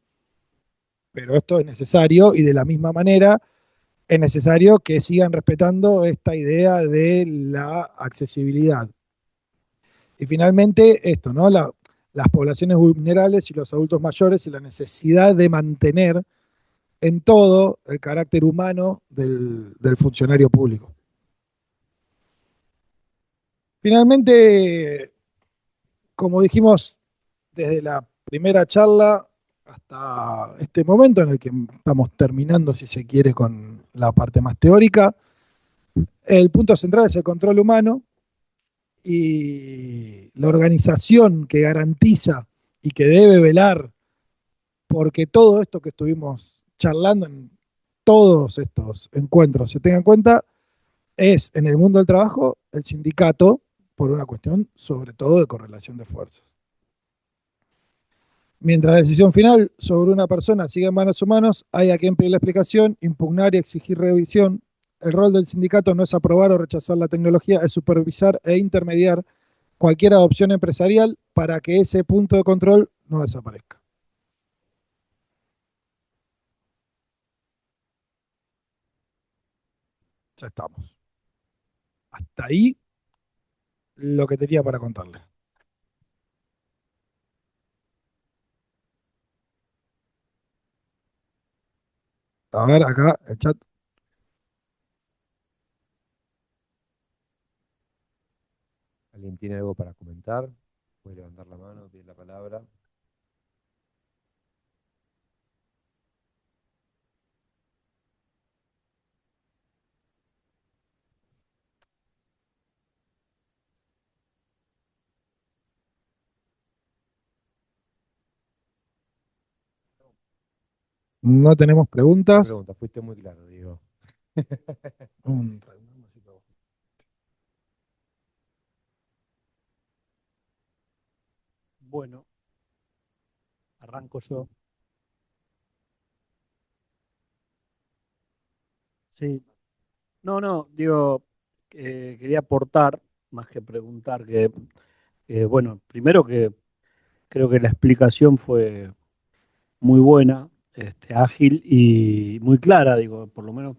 Pero esto es necesario y de la misma manera es necesario que sigan respetando esta idea de la accesibilidad. Y finalmente esto, ¿no? Las poblaciones vulnerables y los adultos mayores y la necesidad de mantener en todo el carácter humano del funcionario público. Finalmente, como dijimos desde la primera charla hasta este momento en el que estamos terminando, si se quiere, con la parte más teórica, el punto central es el control humano y la organización que garantiza y que debe velar porque todo esto que estuvimos charlando en todos estos encuentros se tenga en cuenta es en el mundo del trabajo el sindicato por una cuestión sobre todo de correlación de fuerzas. Mientras la decisión final sobre una persona siga en manos humanas, hay a quien pedir la explicación, impugnar y exigir revisión. El rol del sindicato no es aprobar o rechazar la tecnología, es supervisar e intermediar cualquier adopción empresarial para que ese punto de control no desaparezca. Ya estamos. Hasta ahí lo que tenía para contarles. A ver, acá, el chat. ¿Alguien tiene algo para comentar? Puede levantar la mano, pedir la palabra. No tenemos No hay preguntas. pregunta, fuiste muy claro, Diego. Un- Bueno, arranco yo. Sí. No, no, digo, quería aportar, más que preguntar, bueno, primero que creo que la explicación fue muy buena, ágil y muy clara, digo, por lo menos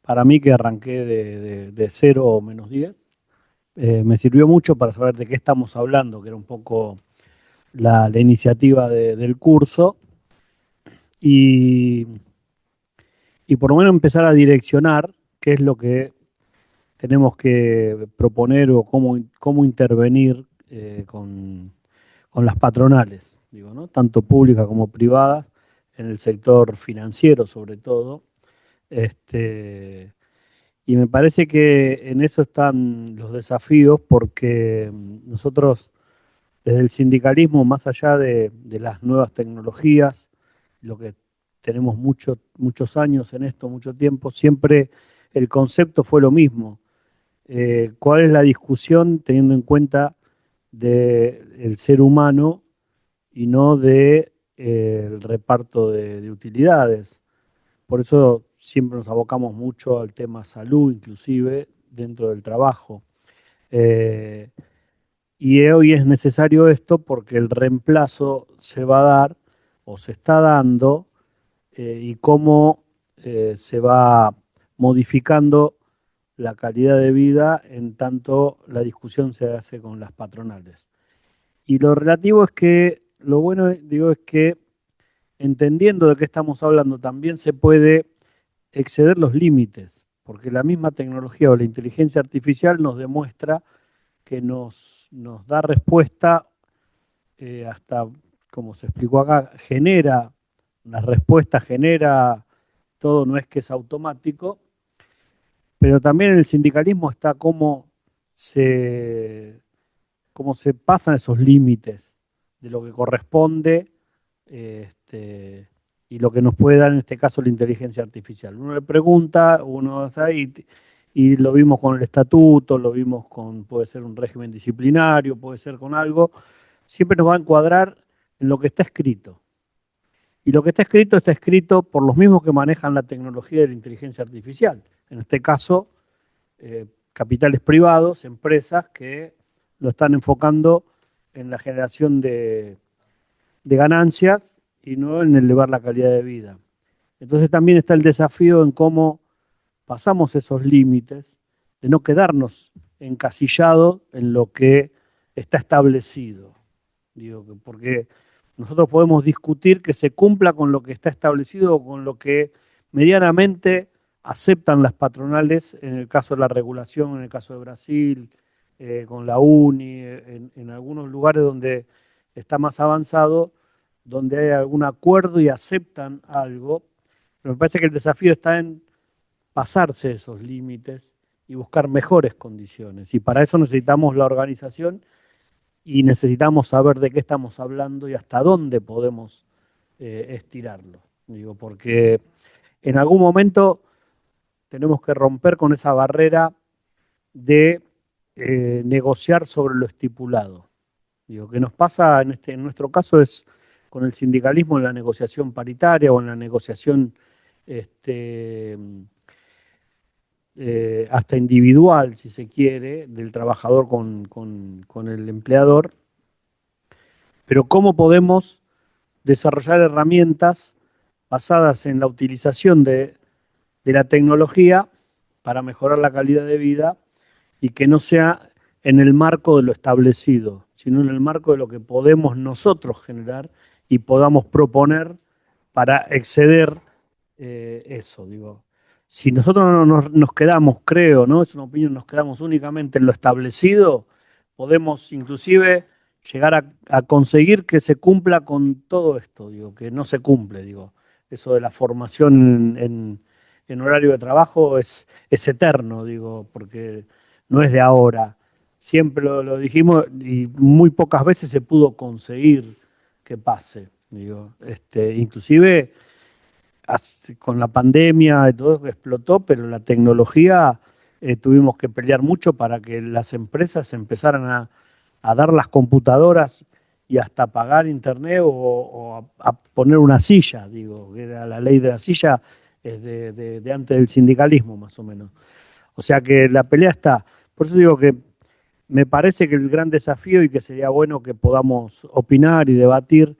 para mí que arranqué de 0 o -10, me sirvió mucho para saber de qué estamos hablando, que era un poco la iniciativa del curso, y, y por lo menos empezar a direccionar qué es lo que tenemos que proponer o cómo intervenir con las patronales, digo, ¿no? Tanto públicas como privadas, en el sector financiero sobre todo. Y me parece que en eso están los desafíos porque nosotros desde el sindicalismo, más allá de las nuevas tecnologías, lo que tenemos muchos años en esto, mucho tiempo, siempre el concepto fue lo mismo. ¿Cuál es la discusión teniendo en cuenta del ser humano y no de, el reparto de utilidades? Por eso siempre nos abocamos mucho al tema salud, inclusive dentro del trabajo. Eh, y hoy es necesario esto porque el reemplazo se va a dar o se está dando, y cómo se va modificando la calidad de vida en tanto la discusión se hace con las patronales. Y lo relativo es que, lo bueno, digo, es que entendiendo de qué estamos hablando, también se puede exceder los límites, porque la misma tecnología o la inteligencia artificial nos demuestra que nos da respuesta, hasta, como se explicó acá, genera las respuestas, genera todo, no es que es automático, pero también en el sindicalismo está se, cómo se pasan esos límites de lo que corresponde, este, y lo que nos puede dar en este caso la inteligencia artificial. Uno le pregunta, uno está ahí, y lo vimos con el estatuto, lo vimos con, puede ser un régimen disciplinario, puede ser con algo, siempre nos va a encuadrar en lo que está escrito. Y lo que está escrito por los mismos que manejan la tecnología de la inteligencia artificial. En este caso, capitales privados, empresas que lo están enfocando en la generación de ganancias y no en elevar la calidad de vida. Entonces también está el desafío en cómo pasamos esos límites de no quedarnos encasillados en lo que está establecido. Digo, porque nosotros podemos discutir que se cumpla con lo que está establecido o con lo que medianamente aceptan las patronales, en el caso de la regulación, en el caso de Brasil, con la UNI, en algunos lugares donde está más avanzado, donde hay algún acuerdo y aceptan algo. Pero me parece que el desafío está en pasarse esos límites y buscar mejores condiciones. Y para eso necesitamos la organización y necesitamos saber de qué estamos hablando y hasta dónde podemos estirarlo. Digo, porque en algún momento tenemos que romper con esa barrera de negociar sobre lo estipulado. Digo, que nos pasa en nuestro caso es con el sindicalismo en la negociación paritaria o en la negociación, este, hasta individual, si se quiere, del trabajador con el empleador, pero cómo podemos desarrollar herramientas basadas en la utilización de la tecnología para mejorar la calidad de vida y que no sea en el marco de lo establecido, sino en el marco de lo que podemos nosotros generar y podamos proponer para exceder eso, digo. Si nosotros no nos quedamos, creo, ¿no? Es una opinión, nos quedamos únicamente en lo establecido, podemos inclusive llegar a conseguir que se cumpla con todo esto, digo, que no se cumple, digo. Eso de la formación en horario de trabajo es eterno, digo, porque no es de ahora. Siempre lo dijimos y muy pocas veces se pudo conseguir que pase, digo. Inclusive con la pandemia y todo eso explotó, pero la tecnología tuvimos que pelear mucho para que las empresas empezaran a dar las computadoras y hasta pagar internet o a poner una silla, digo, que era la ley de la silla es de antes del sindicalismo más o menos. O sea que la pelea está. Por eso digo que me parece que el gran desafío y que sería bueno que podamos opinar y debatir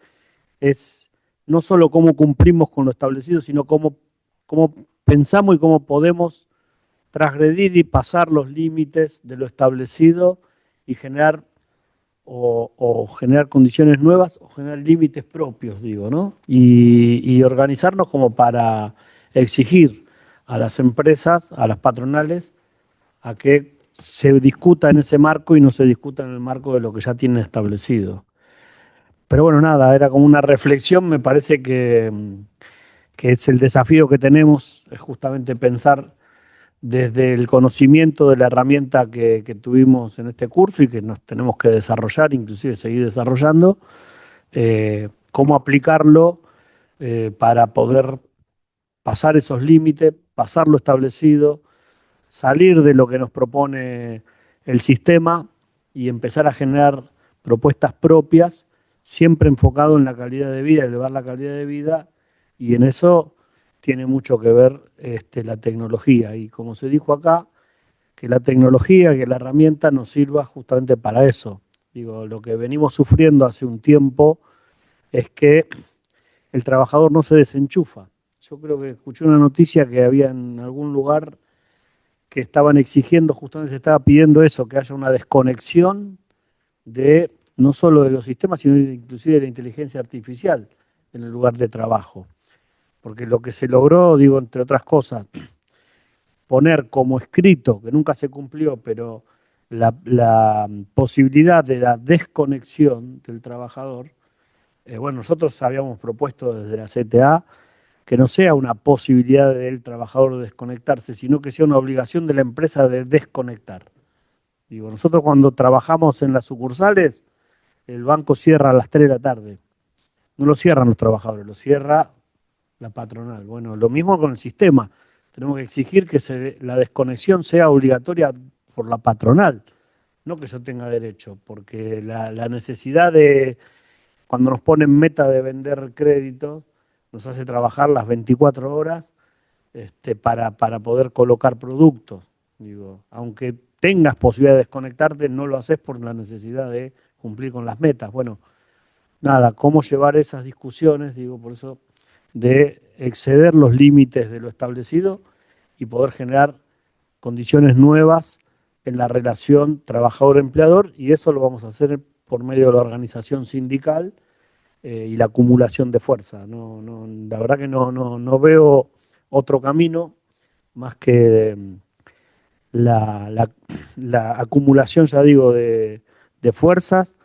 es no solo cómo cumplimos con lo establecido, sino cómo pensamos y cómo podemos transgredir y pasar los límites de lo establecido y generar o generar condiciones nuevas o generar límites propios, digo, ¿no? Y organizarnos como para exigir a las empresas, a las patronales, a que se discuta en ese marco y no se discuta en el marco de lo que ya tienen establecido. Pero bueno, nada, era como una reflexión, me parece que es el desafío que tenemos, es justamente pensar desde el conocimiento de la herramienta que tuvimos en este curso y que nos tenemos que desarrollar, inclusive seguir desarrollando, cómo aplicarlo para poder pasar esos límites, pasar lo establecido, salir de lo que nos propone el sistema y empezar a generar propuestas propias, siempre enfocado en la calidad de vida, elevar la calidad de vida, y en eso tiene mucho que ver la tecnología. Y como se dijo acá, que la tecnología, que la herramienta nos sirva justamente para eso. Digo, lo que venimos sufriendo hace un tiempo es que el trabajador no se desenchufa. Yo creo que escuché una noticia que había en algún lugar que estaban exigiendo, justamente se estaba pidiendo eso, que haya una desconexión de no solo de los sistemas, sino inclusive de la inteligencia artificial en el lugar de trabajo. Porque lo que se logró, digo, entre otras cosas, poner como escrito, que nunca se cumplió, pero la posibilidad de la desconexión del trabajador, bueno, nosotros habíamos propuesto desde la CTA que no sea una posibilidad del trabajador de desconectarse, sino que sea una obligación de la empresa de desconectar. Digo, nosotros cuando trabajamos en las sucursales, el banco cierra a las 3 de la tarde. No lo cierran los trabajadores, lo cierra la patronal. Bueno, lo mismo con el sistema. Tenemos que exigir que la desconexión sea obligatoria por la patronal, no que yo tenga derecho, porque la necesidad de, cuando nos ponen meta de vender créditos, nos hace trabajar las 24 horas para poder colocar productos. Digo, aunque tengas posibilidad de desconectarte, no lo haces por la necesidad de cumplir con las metas. Bueno, nada, cómo llevar esas discusiones, digo, por eso, de exceder los límites de lo establecido y poder generar condiciones nuevas en la relación trabajador-empleador, y eso lo vamos a hacer por medio de la organización sindical y la acumulación de fuerza. La verdad que no veo otro camino más que la, la- la acumulación, ya digo, de fuerzas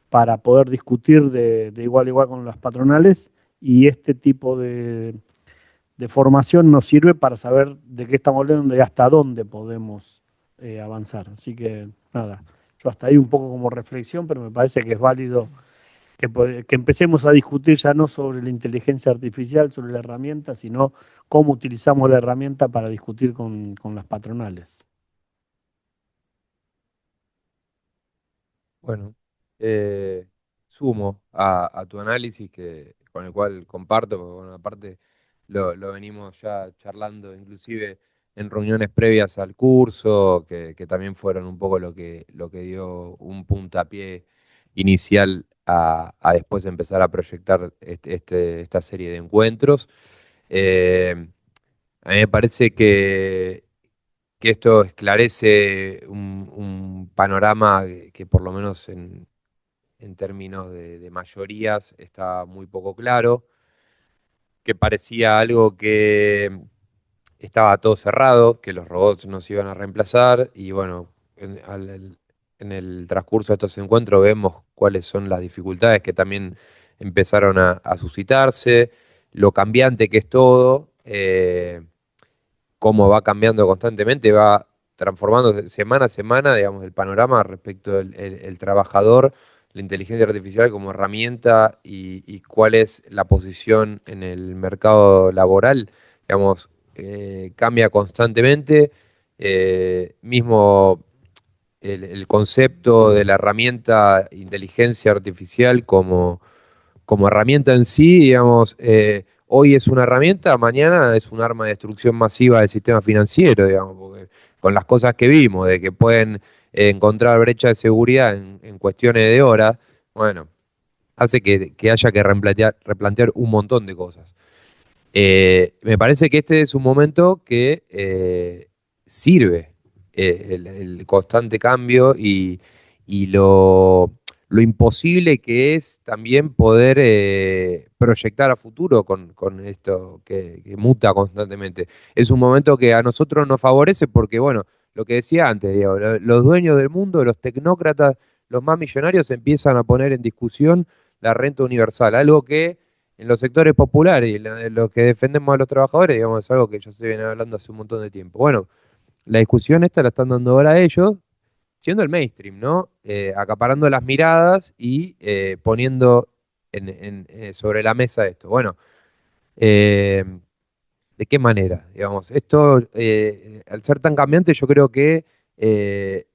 para poder discutir de igual a igual con las patronales, y este tipo de formación nos sirve para saber de qué estamos hablando y hasta dónde podemos avanzar. Así que nada, yo hasta ahí un poco como reflexión, pero me parece que es válido que empecemos a discutir ya no sobre la inteligencia artificial, sobre la herramienta, sino cómo utilizamos la herramienta para discutir con las patronales. Bueno, eh, sumo a tu análisis con el cual comparto, porque bueno, aparte lo venimos ya charlando inclusive en reuniones previas al curso, que también fueron un poco lo que dio un puntapié inicial a después empezar a proyectar esta serie de encuentros. Eh, a mí me parece que esto esclarece un panorama que por lo menos en términos de mayorías está muy poco claro. que parecía algo que estaba todo cerrado, que los robots nos iban a reemplazar y bueno, en el transcurso de estos encuentros vemos cuáles son las dificultades que también empezaron a suscitarse, lo cambiante que es todo, cómo va cambiando constantemente, va transformando semana a semana, digamos, el panorama respecto del el trabajador, la inteligencia artificial como herramienta y cuál es la posición en el mercado laboral, digamos, cambia constantemente. Mismo el concepto de la herramienta inteligencia artificial como herramienta en sí, digamos, hoy es una herramienta, mañana es un arma de destrucción masiva del sistema financiero, digamos, porque con las cosas que vimos, de que pueden encontrar brecha de seguridad en cuestiones de horas, bueno, hace que haya que replantear un montón de cosas. Me parece que este es un momento que sirve el constante cambio y lo imposible que es también poder proyectar a futuro con esto que muta constantemente. Es un momento que a nosotros nos favorece porque, bueno, lo que decía antes, digo, los dueños del mundo, los tecnócratas, los más millonarios empiezan a poner en discusión la renta universal, algo que en los sectores populares y en los que defendemos a los trabajadores, digamos, es algo que ya se viene hablando hace un montón de tiempo. Bueno, la discusión esta la están dando ahora ellos, siendo el mainstream, ¿no? Acaparando las miradas y poniendo sobre la mesa esto. Bueno, eh, ¿de qué manera? Digamos, esto, al ser tan cambiante, yo creo que eh,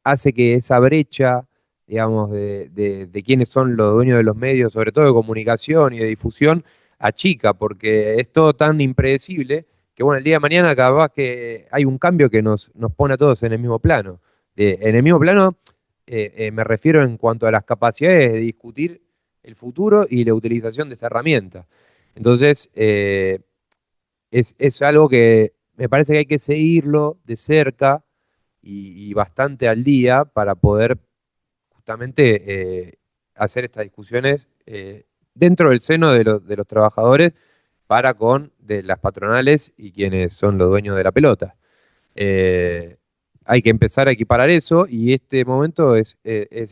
hace que esa brecha, digamos, de quiénes son los dueños de los medios, sobre todo de comunicación y de difusión, achica, porque es todo tan impredecible que, bueno, el día de mañana capaz que hay un cambio que nos pone a todos en el mismo plano. En el mismo plano me refiero en cuanto a las capacidades de discutir el futuro y la utilización de esta herramienta. Entonces, es algo que me parece que hay que seguirlo de cerca y bastante al día para poder justamente hacer estas discusiones dentro del seno de los trabajadores para con de las patronales y quienes son los dueños de la pelota. Eh, Hay que empezar a equiparar eso y este momento es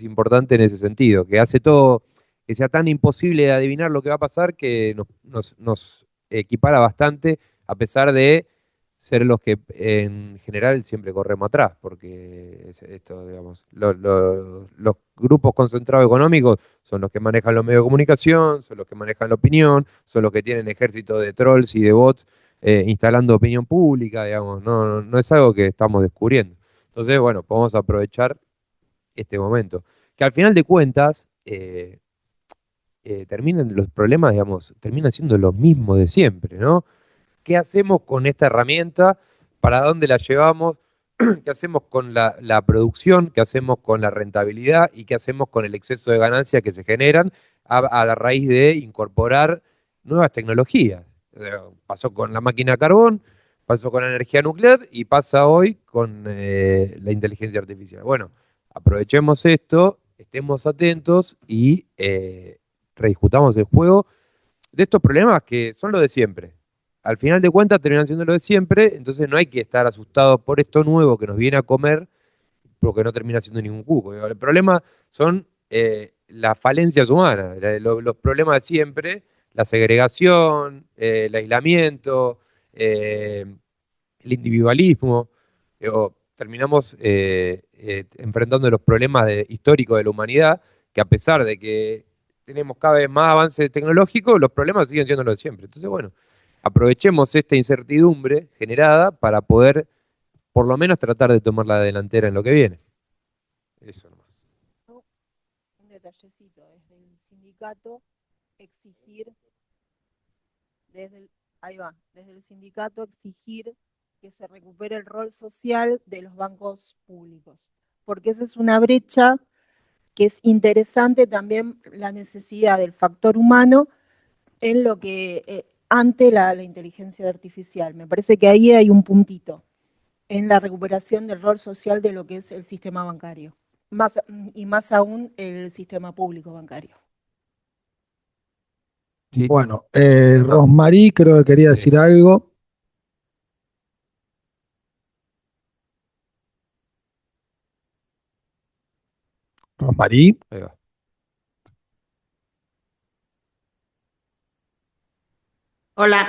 importante en ese sentido, que hace todo que sea tan imposible de adivinar lo que va a pasar que nos equipara bastante a pesar de ser los que en general siempre corremos atrás, porque esto, digamos, los grupos concentrados económicos son los que manejan los medios de comunicación, son los que manejan la opinión, son los que tienen ejército de trolls y de bots instalando opinión pública, digamos, no es algo que estamos descubriendo. Entonces, bueno, podemos aprovechar este momento. Que al final de cuentas, terminan los problemas, digamos, terminan siendo los mismos de siempre, ¿no? ¿Qué hacemos con esta herramienta? ¿Para dónde la llevamos? ¿Qué hacemos con la producción? ¿Qué hacemos con la rentabilidad? ¿Y qué hacemos con el exceso de ganancias que se generan a la raíz de incorporar nuevas tecnologías? Pasó con la máquina a carbón, pasó con la energía nuclear y pasa hoy con la inteligencia artificial. Bueno, aprovechemos esto, estemos atentos y rediscutamos el juego de estos problemas que son los de siempre. Al final de cuentas terminan siendo lo de siempre, entonces no hay que estar asustados por esto nuevo que nos viene a comer, porque no termina siendo ningún cuco. El problema son las falencias humanas, los problemas de siempre, la segregación, el aislamiento, el individualismo. Terminamos enfrentando los problemas históricos de la humanidad, que a pesar de que tenemos cada vez más avances tecnológicos, los problemas siguen siendo los de siempre. Entonces, bueno, aprovechemos esta incertidumbre generada para poder, por lo menos, tratar de tomar la delantera en lo que viene. Eso nomás. Un detallecito, desde el sindicato exigir, ahí va, desde el sindicato exigir que se recupere el rol social de los bancos públicos, porque esa es una brecha que es interesante también la necesidad del factor humano en lo que ante la inteligencia artificial. Me parece que ahí hay un puntito en la recuperación del rol social de lo que es el sistema bancario, y más aún el sistema público bancario. Sí, Bueno, Rosmarí creo que quería decir eso. algo. Rosmarí, Ahí va. Hola,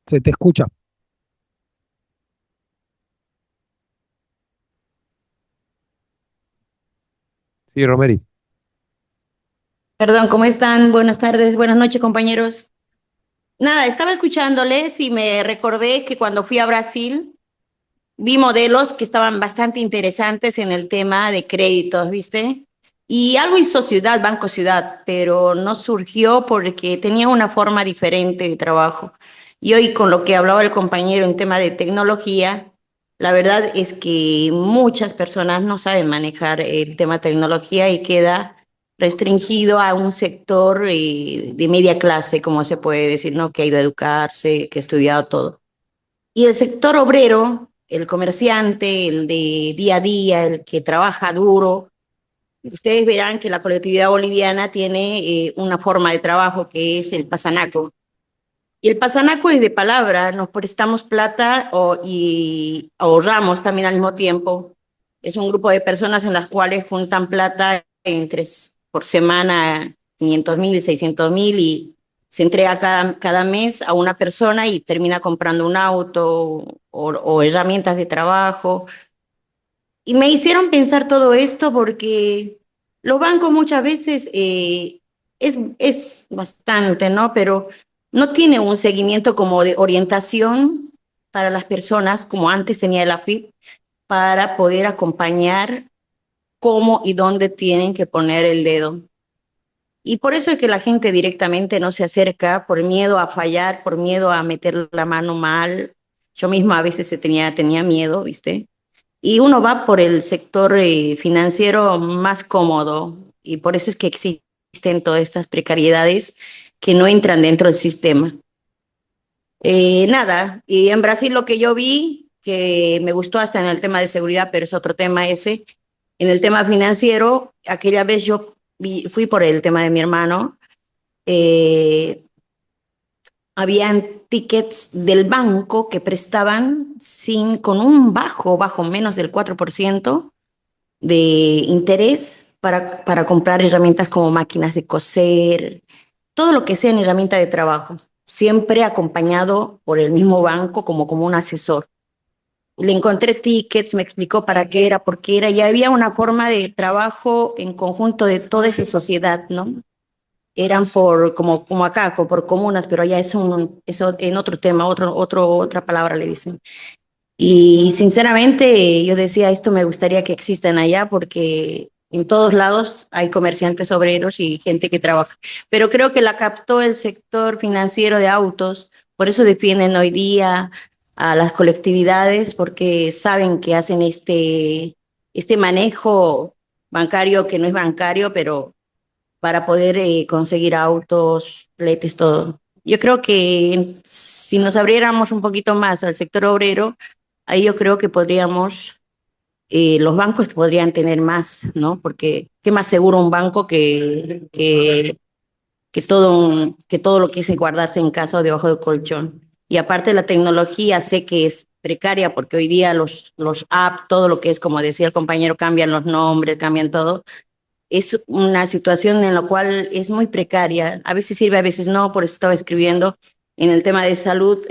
se te escucha. Sí, Romeri. perdón, ¿cómo están? Buenas tardes, buenas noches, compañeros. Nada, estaba escuchándoles y me recordé que cuando fui a Brasil vi modelos que estaban bastante interesantes en el tema de créditos, ¿viste? Y algo hizo Ciudad, Banco Ciudad, pero no surgió porque tenía una forma diferente de trabajo. Y hoy con lo que hablaba el compañero en tema de tecnología, la verdad es que muchas personas no saben manejar el tema tecnología y queda restringido a un sector de media clase, como se puede decir, ¿no? Que ha ido a educarse, que ha estudiado todo. Y el sector obrero, el comerciante, el de día a día, el que trabaja duro, ustedes verán que la colectividad boliviana tiene una forma de trabajo que es el pasanaco. Y el pasanaco es de palabra, nos prestamos plata y ahorramos también al mismo tiempo. Es un grupo de personas en las cuales juntan plata por semana 500.000 y 600.000 y se entrega cada mes a una persona y termina comprando un auto o herramientas de trabajo. Y me hicieron pensar todo esto porque los bancos muchas veces es bastante, ¿no? Pero no tiene un seguimiento como de orientación para las personas, como antes tenía el AFIP, para poder acompañar cómo y dónde tienen que poner el dedo. Y por eso es que la gente directamente no se acerca por miedo a fallar, por miedo a meter la mano mal. Yo misma a veces tenía miedo, ¿viste? Y uno va por el sector financiero más cómodo y por eso es que existen todas estas precariedades que no entran dentro del sistema. Nada, y en Brasil lo que yo vi, que me gustó hasta en el tema de seguridad, pero es otro tema ese, en el tema financiero, aquella vez fui por el tema de mi hermano, eh, habían tickets del banco que prestaban con un bajo menos del 4% de interés para comprar herramientas como máquinas de coser, todo lo que sea en herramienta de trabajo, siempre acompañado por el mismo banco como un asesor. Le encontré tickets, me explicó para qué era, por qué era, y había una forma de trabajo en conjunto de toda esa sociedad, ¿no? Eran como acá, por comunas, pero allá eso en otro tema, otra palabra le dicen. Y sinceramente yo decía, esto me gustaría que existan allá porque en todos lados hay comerciantes obreros y gente que trabaja. Pero creo que la captó el sector financiero de autos, por eso defienden hoy día a las colectividades porque saben que hacen este manejo bancario que no es bancario, pero para poder conseguir autos, fletes, todo. Yo creo que si nos abriéramos un poquito más al sector obrero, ahí yo creo que los bancos podrían tener más, ¿no? Porque qué más seguro un banco que todo lo que es guardarse en casa o debajo del colchón. Y aparte la tecnología sé que es precaria porque hoy día los apps, todo lo que es, como decía el compañero, cambian los nombres, cambian todo, es una situación en la cual es muy precaria. A veces sirve, a veces no, por eso estaba escribiendo. En el tema de salud,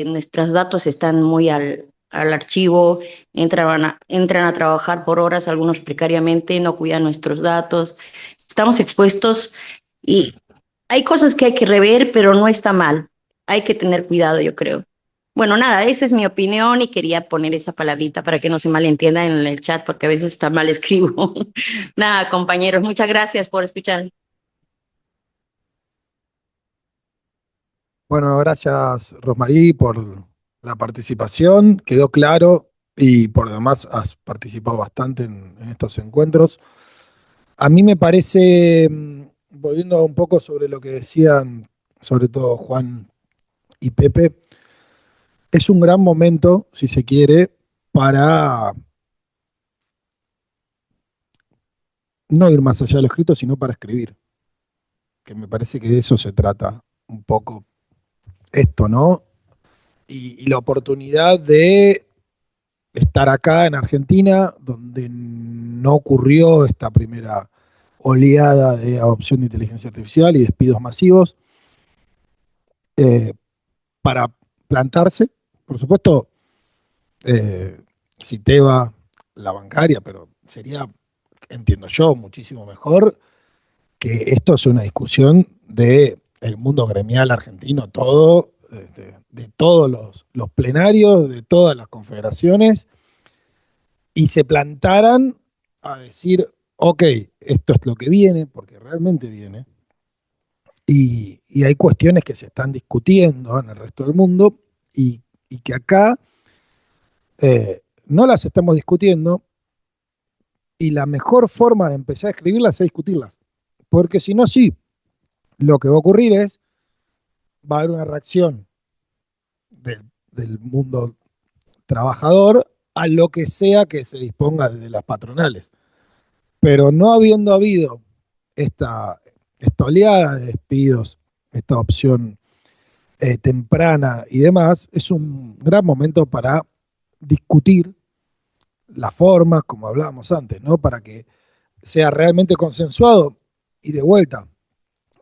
nuestros datos están muy al archivo, entran a trabajar por horas, algunos precariamente, no cuidan nuestros datos. Estamos expuestos y hay cosas que hay que rever, pero no está mal. Hay que tener cuidado, yo creo. Bueno, nada, esa es mi opinión y quería poner esa palabrita para que no se malentienda en el chat porque a veces está mal escribo. Nada, compañeros, muchas gracias por escuchar. Bueno, gracias Rosmarí por la participación, quedó claro y por demás has participado bastante en estos encuentros. A mí me parece, volviendo un poco sobre lo que decían, sobre todo Juan y Pepe, es un gran momento, si se quiere, para no ir más allá del escrito, sino para escribir. Que me parece que de eso se trata un poco esto, ¿no? Y la oportunidad de estar acá en Argentina, donde no ocurrió esta primera oleada de adopción de inteligencia artificial y despidos masivos, eh, para plantarse. Por supuesto, Citeva, la bancaria, pero sería, entiendo yo, muchísimo mejor que esto es una discusión de el mundo gremial argentino, todo, de todos los plenarios, de todas las confederaciones, y se plantaran a decir, ok, esto es lo que viene, porque realmente viene, y hay cuestiones que se están discutiendo en el resto del mundo y que acá no las estamos discutiendo, y la mejor forma de empezar a escribirlas es discutirlas, porque si no, sí, lo que va a ocurrir es, va a haber una reacción del mundo trabajador a lo que sea que se disponga de las patronales. Pero no habiendo habido esta oleada de despidos, esta opción temprana y demás, es un gran momento para discutir las formas, como hablábamos antes, ¿no? Para que sea realmente consensuado. Y de vuelta,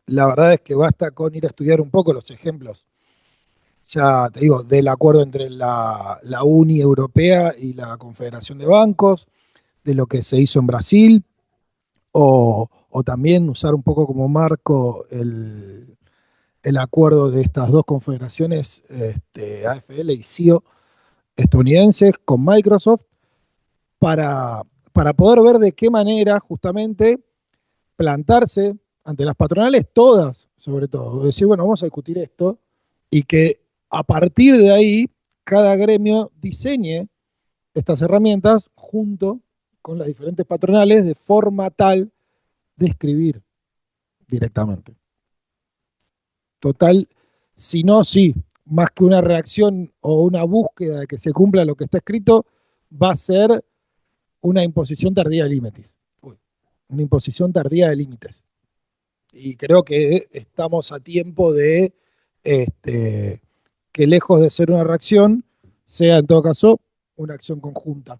la verdad es que basta con ir a estudiar un poco los ejemplos, ya te digo, del acuerdo entre la Uni Europea y la Confederación de Bancos, de lo que se hizo en Brasil, o también usar un poco como marco el acuerdo de estas dos confederaciones, AFL y CIO, estadounidenses con Microsoft, para, para poder ver de qué manera justamente plantarse ante las patronales, todas, sobre todo, decir, bueno, vamos a discutir esto, y que a partir de ahí cada gremio diseñe estas herramientas junto con las diferentes patronales de forma tal de escribir directamente. Total, si no, sí, más que una reacción o una búsqueda de que se cumpla lo que está escrito, va a ser una imposición tardía de límites. Una imposición tardía de límites. Y creo que estamos a tiempo de que lejos de ser una reacción, sea en todo caso una acción conjunta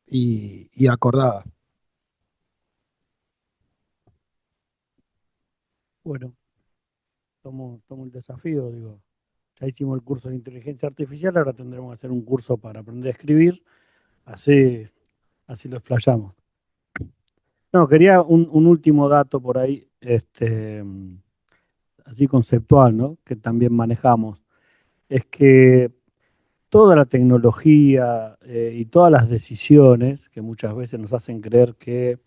y acordada. Bueno, tomo el desafío, digo. Ya hicimos el curso de inteligencia artificial, ahora tendremos que hacer un curso para aprender a escribir, así, así lo explayamos. No, quería un último dato por ahí, así conceptual, ¿no? Que también manejamos. Es que toda la tecnología y todas las decisiones que muchas veces nos hacen creer que,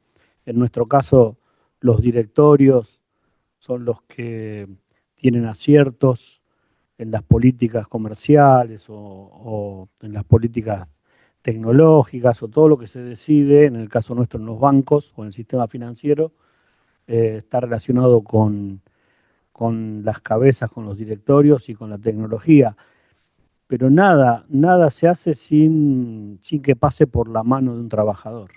en nuestro caso, los directorios son los que tienen aciertos en las políticas comerciales o en las políticas tecnológicas o todo lo que se decide, en el caso nuestro en los bancos o en el sistema financiero, está relacionado con las cabezas, con los directorios y con la tecnología. Pero nada se hace sin que pase por la mano de un trabajador.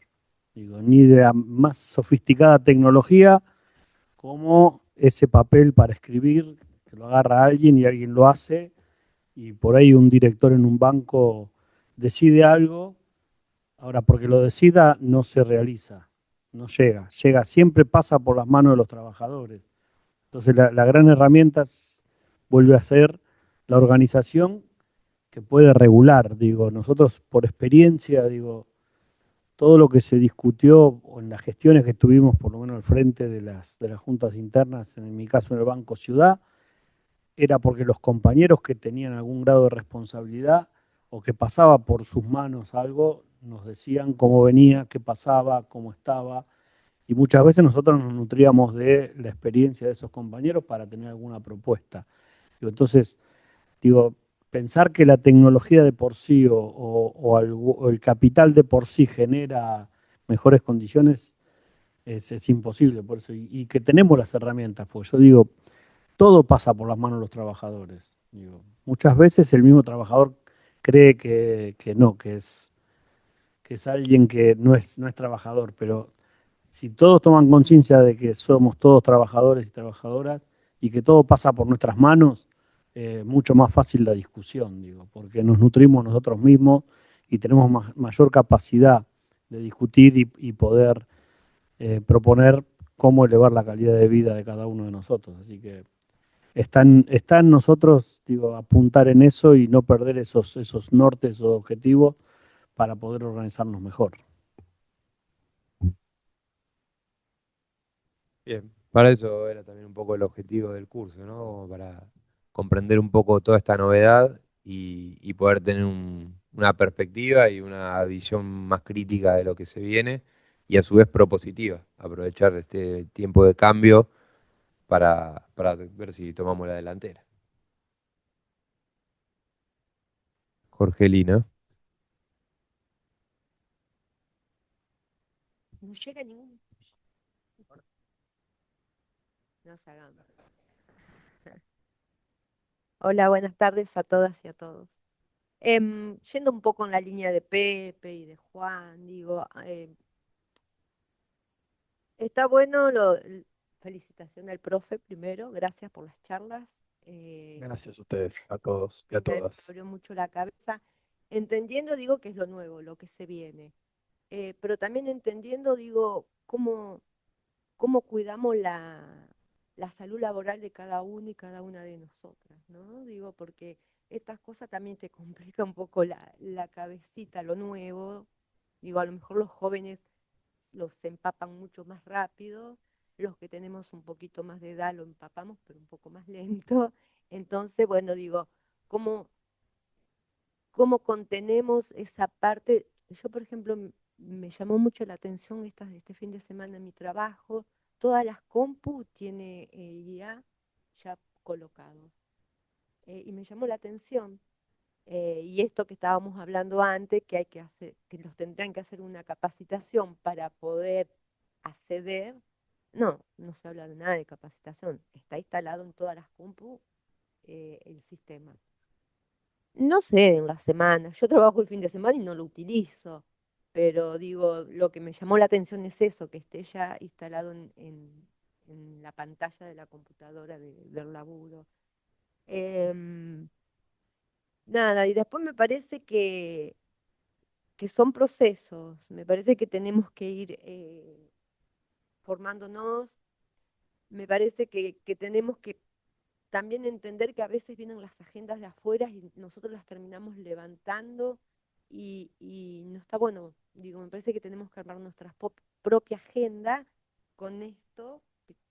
Digo, ni de la más sofisticada tecnología como ese papel para escribir, que lo agarra alguien y alguien lo hace, y por ahí un director en un banco decide algo, ahora porque lo decida no se realiza, no llega, siempre pasa por las manos de los trabajadores. Entonces la gran herramienta vuelve a ser la organización que puede regular, digo, nosotros por experiencia, digo, todo lo que se discutió o en las gestiones que tuvimos, por lo menos al frente de las juntas internas, en mi caso en el Banco Ciudad, era porque los compañeros que tenían algún grado de responsabilidad o que pasaba por sus manos algo, nos decían cómo venía, qué pasaba, cómo estaba, y muchas veces nosotros nos nutríamos de la experiencia de esos compañeros para tener alguna propuesta. Digo, entonces, digo, pensar que la tecnología de por sí o el capital de por sí genera mejores condiciones es imposible, por eso, y que tenemos las herramientas, pues yo digo, todo pasa por las manos de los trabajadores. Digo, muchas veces el mismo trabajador cree que no, que es alguien que no es trabajador, pero si todos toman conciencia de que somos todos trabajadores y trabajadoras y que todo pasa por nuestras manos, mucho más fácil la discusión, digo, porque nos nutrimos nosotros mismos y tenemos mayor capacidad de discutir y poder proponer cómo elevar la calidad de vida de cada uno de nosotros. Así que está en nosotros, digo, apuntar en eso y no perder esos nortes, esos objetivos para poder organizarnos mejor. Bien, para eso era también un poco el objetivo del curso, ¿no? Como para comprender un poco toda esta novedad y poder tener una perspectiva y una visión más crítica de lo que se viene y a su vez propositiva, aprovechar este tiempo de cambio para ver si tomamos la delantera. Jorgelina. No llega ningún. No se hagan. Hola, buenas tardes a todas y a todos. Yendo un poco en la línea de Pepe y de Juan, digo, está bueno felicitación al profe primero, gracias por las charlas. Gracias a ustedes, a todos y a Me todas. abrió mucho la cabeza, entendiendo, digo, que es lo nuevo, lo que se viene. Pero también entendiendo, digo, cómo cuidamos la salud laboral de cada uno y cada una de nosotras, ¿no? Digo, porque estas cosas también te complican un poco la cabecita, lo nuevo. Digo, a lo mejor los jóvenes los empapan mucho más rápido, los que tenemos un poquito más de edad lo empapamos, pero un poco más lento. Entonces, bueno, digo, ¿cómo, cómo contenemos esa parte? Yo, por ejemplo, me llamó mucho la atención este fin de semana en mi trabajo, todas las compu tiene IA ya colocado. Y me llamó la atención. Y esto que estábamos hablando antes, que hay que hacer, que los tendrán que hacer una capacitación para poder acceder. No, no se habla de nada de capacitación. Está instalado en todas las compu el sistema. No sé, en la semana. Yo trabajo el fin de semana y no lo utilizo. Pero digo, lo que me llamó la atención es eso, que esté ya instalado en la pantalla de la computadora del laburo. Em, Nada, y después me parece que son procesos. Me parece que tenemos que ir formándonos. Me parece que tenemos que también entender que a veces vienen las agendas de afuera y nosotros las terminamos levantando y no está bueno. Digo, me parece que tenemos que armar nuestra propia agenda con esto,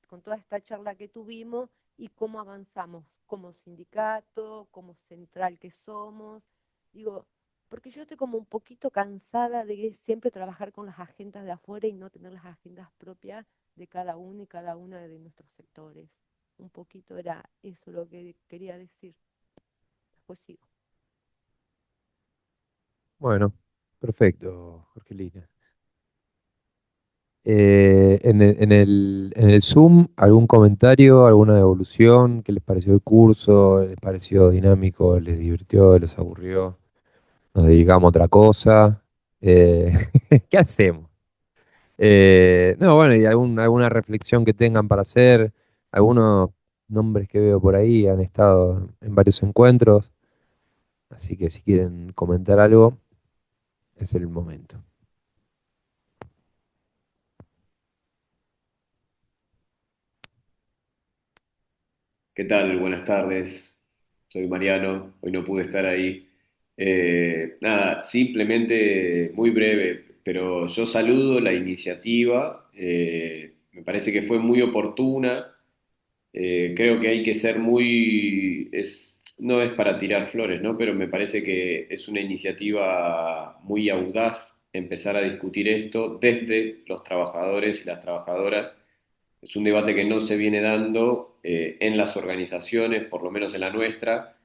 con toda esta charla que tuvimos y cómo avanzamos como sindicato, como central que somos. Digo, porque yo estoy como un poquito cansada de siempre trabajar con las agendas de afuera y no tener las agendas propias de cada uno y cada una de nuestros sectores. Un poquito era eso lo que quería decir. Después sigo. Bueno, perfecto, Jorgelina. En el Zoom, ¿algún comentario, alguna devolución? ¿Qué les pareció el curso? ¿Les pareció dinámico? ¿Les divirtió? ¿Les aburrió? ¿Nos dedicamos a otra cosa? Eh, ¿Qué hacemos? No, bueno, y alguna reflexión que tengan para hacer. Algunos nombres que veo por ahí han estado en varios encuentros, así que si quieren comentar algo, es el momento. ¿Qué tal? Buenas tardes. Soy Mariano. Hoy no pude estar ahí. Nada, simplemente muy breve, pero yo saludo la iniciativa. Me parece que fue muy oportuna. Creo que hay que ser no es para tirar flores, ¿no? Pero me parece que es una iniciativa muy audaz empezar a discutir esto desde los trabajadores y las trabajadoras. Es un debate que no se viene dando en las organizaciones, por lo menos en la nuestra,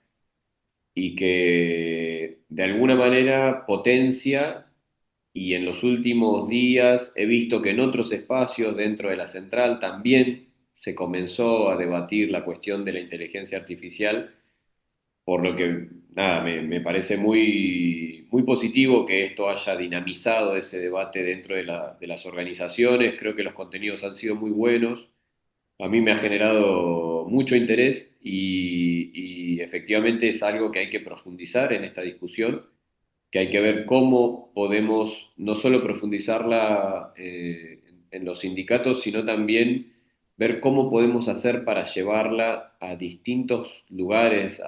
y que de alguna manera potencia, y en los últimos días he visto que en otros espacios dentro de la central también se comenzó a debatir la cuestión de la inteligencia artificial, por lo que, nada, me parece muy, muy positivo que esto haya dinamizado ese debate dentro de las organizaciones. Creo que los contenidos han sido muy buenos. A mí me ha generado mucho interés y efectivamente es algo que hay que profundizar en esta discusión, que hay que ver cómo podemos no solo profundizarla en los sindicatos, sino también ver cómo podemos hacer para llevarla a distintos lugares,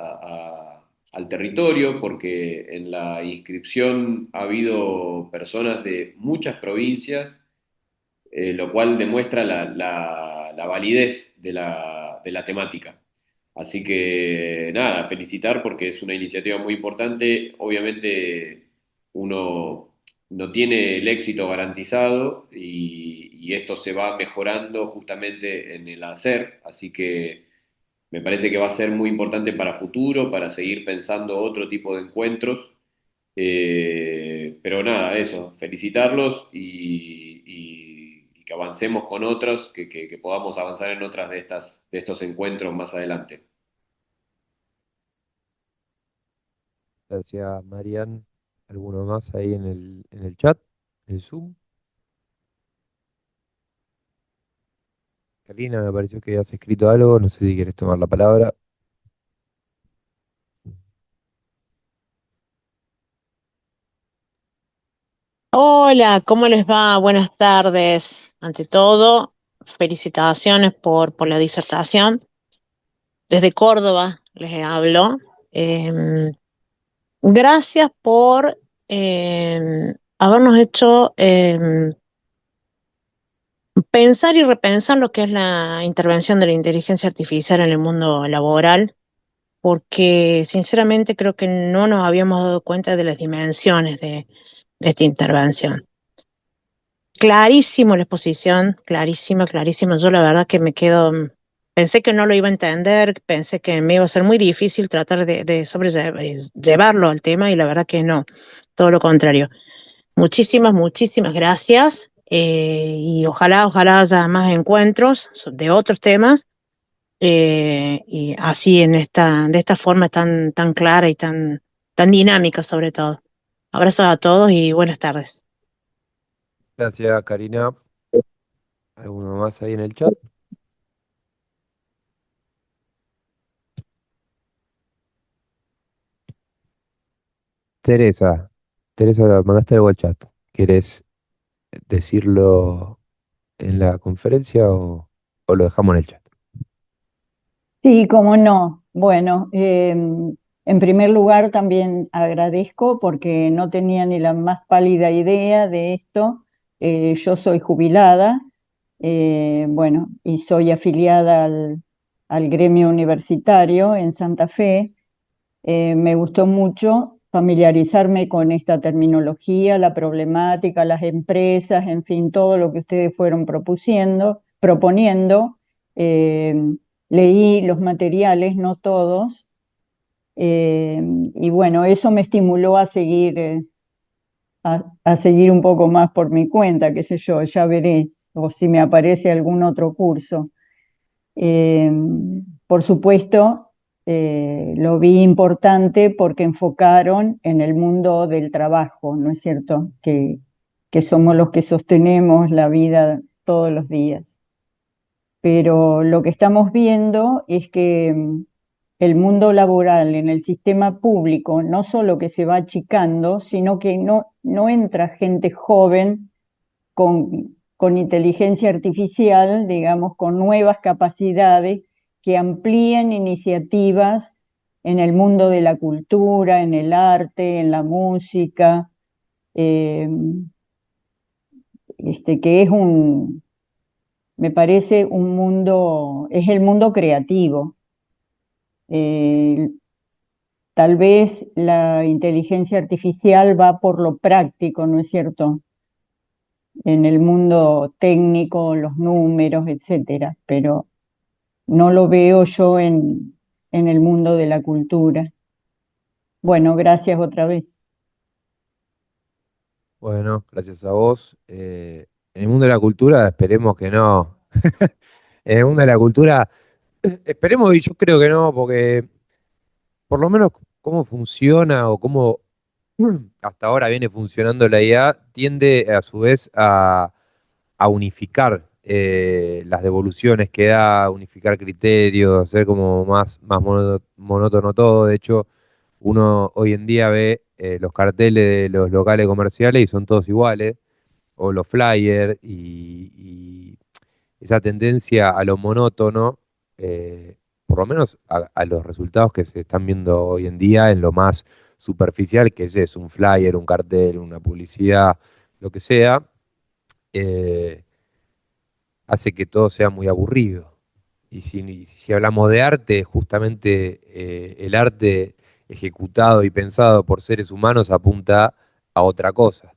al territorio, porque en la inscripción ha habido personas de muchas provincias, lo cual demuestra la validez de la temática. Así que nada, felicitar porque es una iniciativa muy importante. Obviamente uno no tiene el éxito garantizado y esto se va mejorando justamente en el hacer, así que me parece que va a ser muy importante para futuro, para seguir pensando otro tipo de encuentros. Pero nada, eso, felicitarlos y que avancemos con otros, que podamos avanzar en otras de estos encuentros más adelante. Gracias, Marian. ¿Alguno más ahí en el chat, en Zoom? Karina, me pareció que habías escrito algo, no sé si quieres tomar la palabra. Hola, ¿cómo les va? Buenas tardes. Ante todo, felicitaciones por la disertación. Desde Córdoba les hablo. Em, Gracias por habernos hecho pensar y repensar lo que es la intervención de la inteligencia artificial en el mundo laboral, porque sinceramente creo que no nos habíamos dado cuenta de las dimensiones de esta intervención. Clarísimo la exposición, clarísima, clarísima. Yo la verdad que me quedo, pensé que no lo iba a entender, pensé que me iba a ser muy difícil tratar de llevarlo al tema y la verdad que no, todo lo contrario. Muchísimas, muchísimas gracias y ojalá haya más encuentros de otros temas y así de esta forma tan clara y tan dinámica sobre todo. Abrazos a todos y buenas tardes. Gracias, Karina. ¿Alguno más ahí en el chat? Teresa, Teresa, mandaste algo al chat. ¿Quieres decirlo en la conferencia o lo dejamos en el chat? Sí, cómo no. Bueno, en primer lugar también agradezco porque no tenía ni la más pálida idea de esto. Yo soy jubilada, bueno, y soy afiliada al gremio universitario en Santa Fe. Me gustó mucho familiarizarme con esta terminología, la problemática, las empresas, en fin, todo lo que ustedes fueron proponiendo. Eh, Leí los materiales, no todos, y bueno, eso me estimuló a seguir, a seguir un poco más por mi cuenta, qué sé yo, ya veré, o si me aparece algún otro curso. Eh, por supuesto, lo vi importante porque enfocaron en el mundo del trabajo, ¿no es cierto? Que somos los que sostenemos la vida todos los días. Pero lo que estamos viendo es que el mundo laboral en el sistema público no solo que se va achicando, sino que no entra gente joven con inteligencia artificial, digamos, con nuevas capacidades que amplíen iniciativas en el mundo de la cultura, en el arte, en la música, eh, que es me parece un mundo, es el mundo creativo. Eh, Tal vez la inteligencia artificial va por lo práctico, ¿no es cierto? En el mundo técnico, los números, etcétera, pero no lo veo yo en el mundo de la cultura. Bueno, gracias otra vez. Bueno, gracias a vos. En el mundo de la cultura, esperemos que no. En el mundo de la cultura, esperemos y yo creo que no, porque por lo menos cómo funciona o cómo hasta ahora viene funcionando la IA, tiende a su vez a unificar las devoluciones que da, unificar criterios, hacer como más monótono todo. De hecho, uno hoy en día ve los carteles de los locales comerciales y son todos iguales, o los flyers, y esa tendencia a lo monótono, por lo menos a los resultados que se están viendo hoy en día en lo más superficial, que es un flyer, un cartel, una publicidad, lo que sea, eh, hace que todo sea muy aburrido. Y si hablamos de arte, justamente el arte ejecutado y pensado por seres humanos apunta a otra cosa.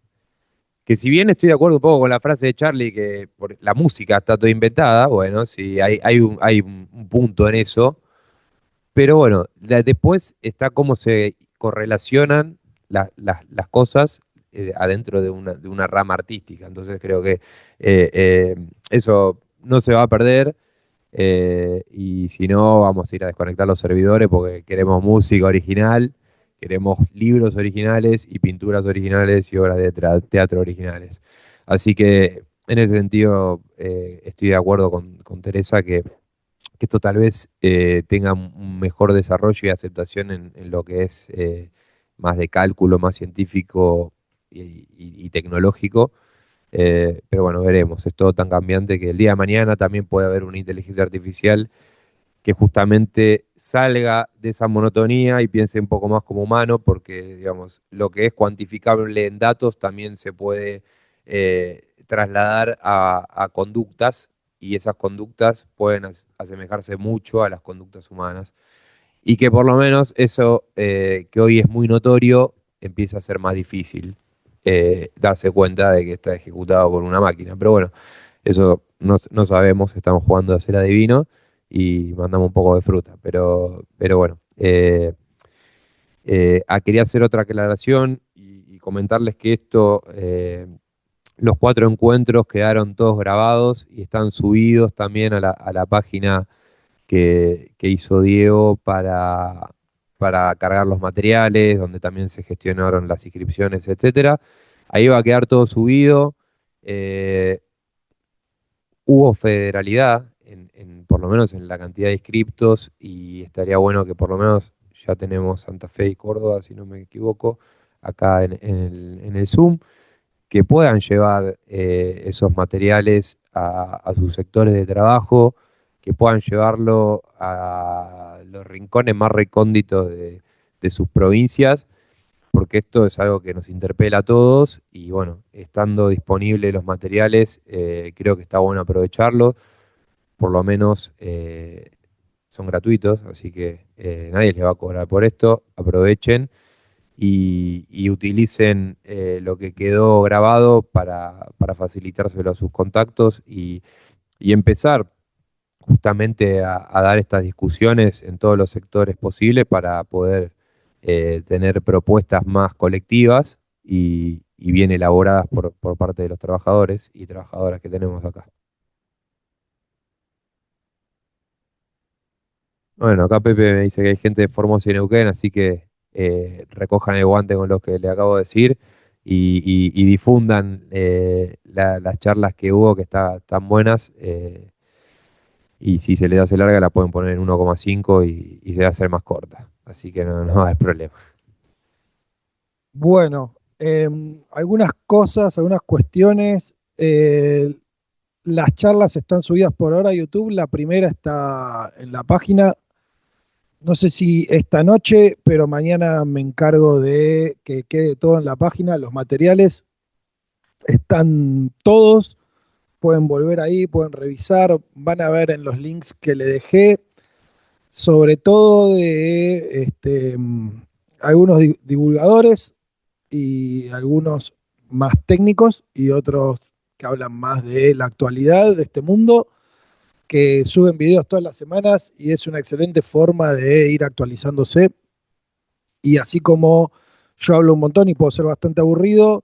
Que si bien estoy de acuerdo un poco con la frase de Charlie, que la música está toda inventada, bueno, sí, hay un punto en eso, pero bueno, después está cómo se correlacionan las cosas adentro de una rama artística. Entonces creo que eso no se va a perder. Y si no, vamos a ir a desconectar los servidores porque queremos música original, queremos libros originales y pinturas originales y obras de teatro originales. Así que en ese sentido estoy de acuerdo con Teresa que esto tal vez tenga un mejor desarrollo y aceptación en lo que es más de cálculo, más científico y tecnológico. Pero bueno, veremos, es todo tan cambiante que el día de mañana también puede haber una inteligencia artificial que justamente salga de esa monotonía y piense un poco más como humano, porque digamos, lo que es cuantificable en datos también se puede trasladar a conductas, y esas conductas pueden asemejarse mucho a las conductas humanas. Y que por lo menos eso que hoy es muy notorio empieza a ser más difícil darse cuenta de que está ejecutado por una máquina. Pero bueno, eso no sabemos, estamos jugando a ser adivino y mandamos un poco de fruta. Pero bueno, quería hacer otra aclaración y comentarles que los 4 encuentros quedaron todos grabados y están subidos también a la página que hizo Diego para cargar los materiales, donde también se gestionaron las inscripciones, etcétera. Ahí va a quedar todo subido. Eh, Hubo federalidad, por lo menos en la cantidad de inscriptos, y estaría bueno que por lo menos ya tenemos Santa Fe y Córdoba, si no me equivoco, acá en el Zoom, que puedan llevar esos materiales a sus sectores de trabajo, que puedan llevarlo a los rincones más recónditos de sus provincias, porque esto es algo que nos interpela a todos y bueno, estando disponibles los materiales, creo que está bueno aprovecharlos, por lo menos son gratuitos, así que nadie les va a cobrar por esto, aprovechen y utilicen lo que quedó grabado para facilitárselo a sus contactos y empezar justamente a dar estas discusiones en todos los sectores posibles para poder tener propuestas más colectivas y bien elaboradas por parte de los trabajadores y trabajadoras que tenemos acá. Bueno, acá Pepe me dice que hay gente de Formosa y Neuquén, así que recojan el guante con lo que le acabo de decir y difundan las charlas que hubo, que están buenas. Y si se les hace larga, la pueden poner en 1,5 y se va a hacer más corta. Así que no va a haber problema. Bueno, algunas cosas, algunas cuestiones. Las charlas están subidas por ahora a YouTube. La primera está en la página. No sé si esta noche, pero mañana me encargo de que quede todo en la página. Los materiales están todos. Pueden volver ahí, pueden revisar. Van a ver en los links que le dejé, sobre todo de algunos divulgadores y algunos más técnicos y otros que hablan más de la actualidad de este mundo, que suben videos todas las semanas y es una excelente forma de ir actualizándose. Y así como yo hablo un montón y puedo ser bastante aburrido,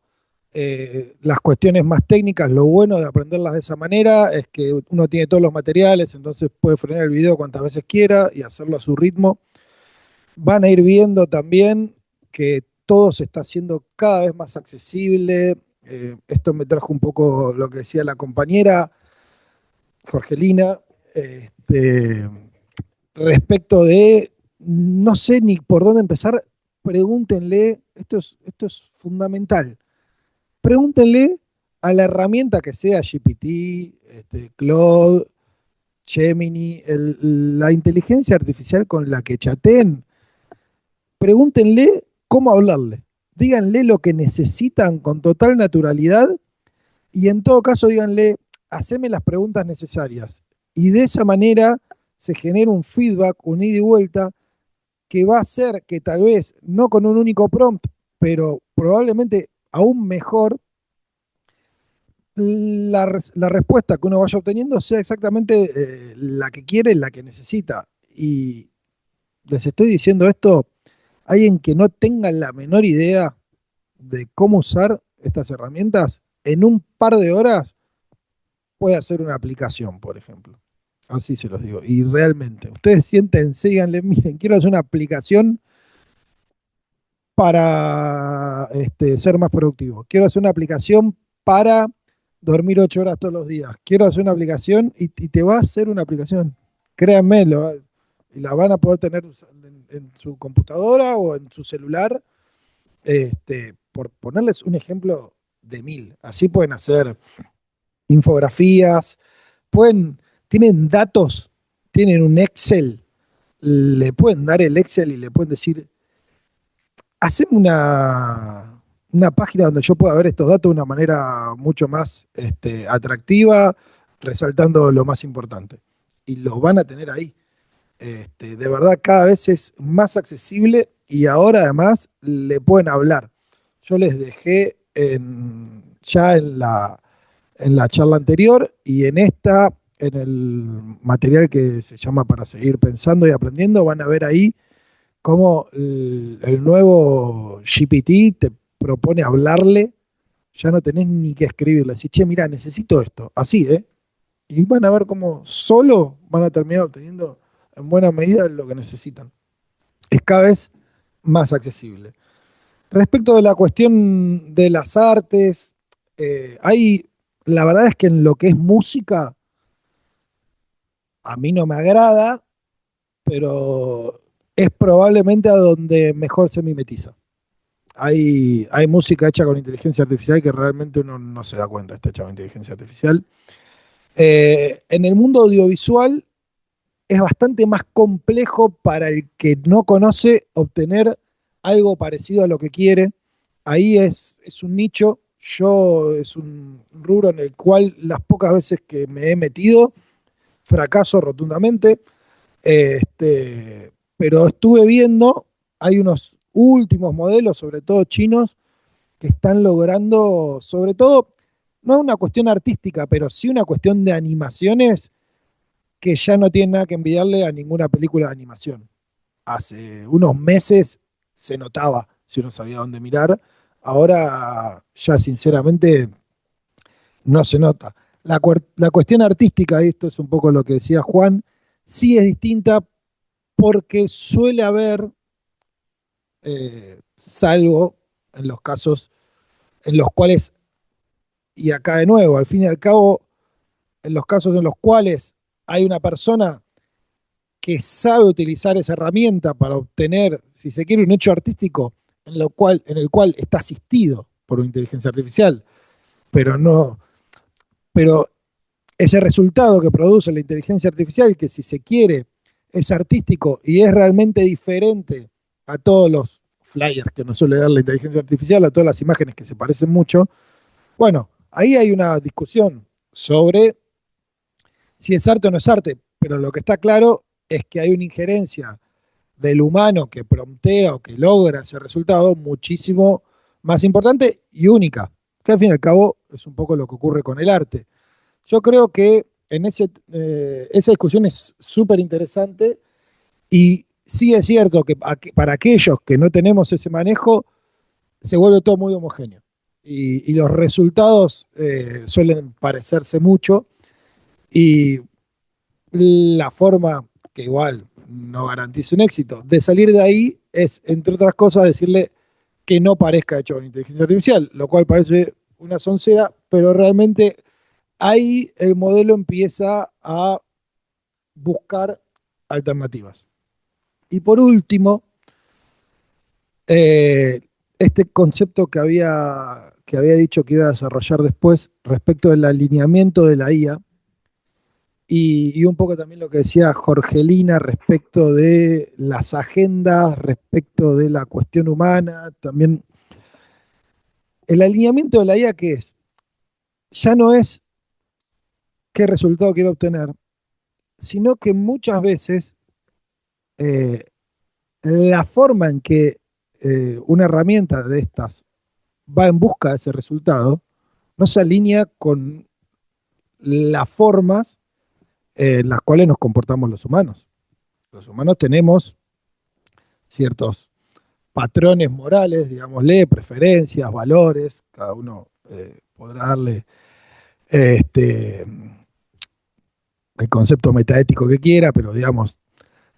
las cuestiones más técnicas, lo bueno de aprenderlas de esa manera es que uno tiene todos los materiales, entonces puede frenar el video cuantas veces quiera y hacerlo a su ritmo. van a ir viendo también que todo se está haciendo cada vez más accesible. Esto me trajo un poco lo que decía la compañera Jorgelina, respecto de, no sé ni por dónde empezar, pregúntenle, esto es fundamental, pregúntenle a la herramienta que sea GPT, Claude, Gemini, la inteligencia artificial con la que chateen, pregúntenle cómo hablarle. Díganle lo que necesitan con total naturalidad y en todo caso díganle, haceme las preguntas necesarias. Y de esa manera se genera un feedback, un ida y vuelta, que va a hacer que tal vez, no con un único prompt, pero probablemente aún mejor, la respuesta que uno vaya obteniendo sea exactamente la que quiere, la que necesita. Y les estoy diciendo esto, alguien que no tenga la menor idea de cómo usar estas herramientas, en un par de horas puede hacer una aplicación, por ejemplo. Así se los digo. Y realmente, ustedes siéntense y díganle, miren, quiero hacer una aplicación para ser más productivo. Quiero hacer una aplicación para dormir 8 horas todos los días. Quiero hacer una aplicación y te va a hacer una aplicación. Créanme, y la van a poder tener en su computadora o en su celular. Por ponerles un ejemplo de 1000. Así pueden hacer infografías, tienen datos, tienen un Excel, le pueden dar el Excel y le pueden decir, haceme una página donde yo pueda ver estos datos de una manera mucho más atractiva, resaltando lo más importante. Y los van a tener ahí. De verdad, cada vez es más accesible y ahora además le pueden hablar. Yo les dejé ya en la charla anterior y en esta, en el material que se llama Para seguir pensando y aprendiendo, van a ver ahí cómo el nuevo GPT te propone hablarle, ya no tenés ni que escribirle, decís, che, mira, necesito esto, así, ¿eh? Y van a ver cómo solo van a terminar obteniendo en buena medida lo que necesitan. Es cada vez más accesible. Respecto de la cuestión de las artes, la verdad es que en lo que es música, a mí no me agrada, pero es probablemente a donde mejor se mimetiza. Hay música hecha con inteligencia artificial que realmente uno no se da cuenta, está hecha con inteligencia artificial. En el mundo audiovisual es bastante más complejo para el que no conoce obtener algo parecido a lo que quiere. Ahí es un nicho, es un rubro en el cual las pocas veces que me he metido, fracaso rotundamente. Pero estuve viendo, hay unos últimos modelos, sobre todo chinos, que están logrando, sobre todo, no una cuestión artística, pero sí una cuestión de animaciones que ya no tienen nada que envidiarle a ninguna película de animación. Hace unos meses se notaba, si uno sabía dónde mirar, ahora ya sinceramente no se nota. La cuestión artística, y esto es un poco lo que decía Juan, sí es distinta porque suele haber, salvo en los casos en los cuales, y acá de nuevo, al fin y al cabo, en los casos en los cuales hay una persona que sabe utilizar esa herramienta para obtener, si se quiere, un hecho artístico en el cual está asistido por una inteligencia artificial, pero no, pero ese resultado que produce la inteligencia artificial, que si se quiere es artístico y es realmente diferente a todos los flyers que nos suele dar la inteligencia artificial, a todas las imágenes que se parecen mucho, bueno, ahí hay una discusión sobre si es arte o no es arte, pero lo que está claro es que hay una injerencia del humano que promptea o que logra ese resultado muchísimo más importante y única, que al fin y al cabo es un poco lo que ocurre con el arte. Yo creo que esa discusión es súper interesante y sí es cierto que para aquellos que no tenemos ese manejo, se vuelve todo muy homogéneo y los resultados suelen parecerse mucho y la forma que igual no garantiza un éxito. De salir de ahí es, entre otras cosas, decirle que no parezca hecho con inteligencia artificial, lo cual parece una soncera, pero realmente ahí el modelo empieza a buscar alternativas. Y por último, eh, este concepto que había dicho que iba a desarrollar después respecto del alineamiento de la IA y un poco también lo que decía Jorgelina respecto de las agendas, respecto de la cuestión humana, también el alineamiento de la IA, ¿qué es? Ya no es qué resultado quiero obtener, sino que muchas veces eh, la forma en que una herramienta de estas va en busca de ese resultado no se alinea con las formas en las cuales nos comportamos los humanos. Los humanos tenemos ciertos patrones morales, digámosle, preferencias, valores, cada uno podrá darle este, el concepto metaético que quiera, pero digamos,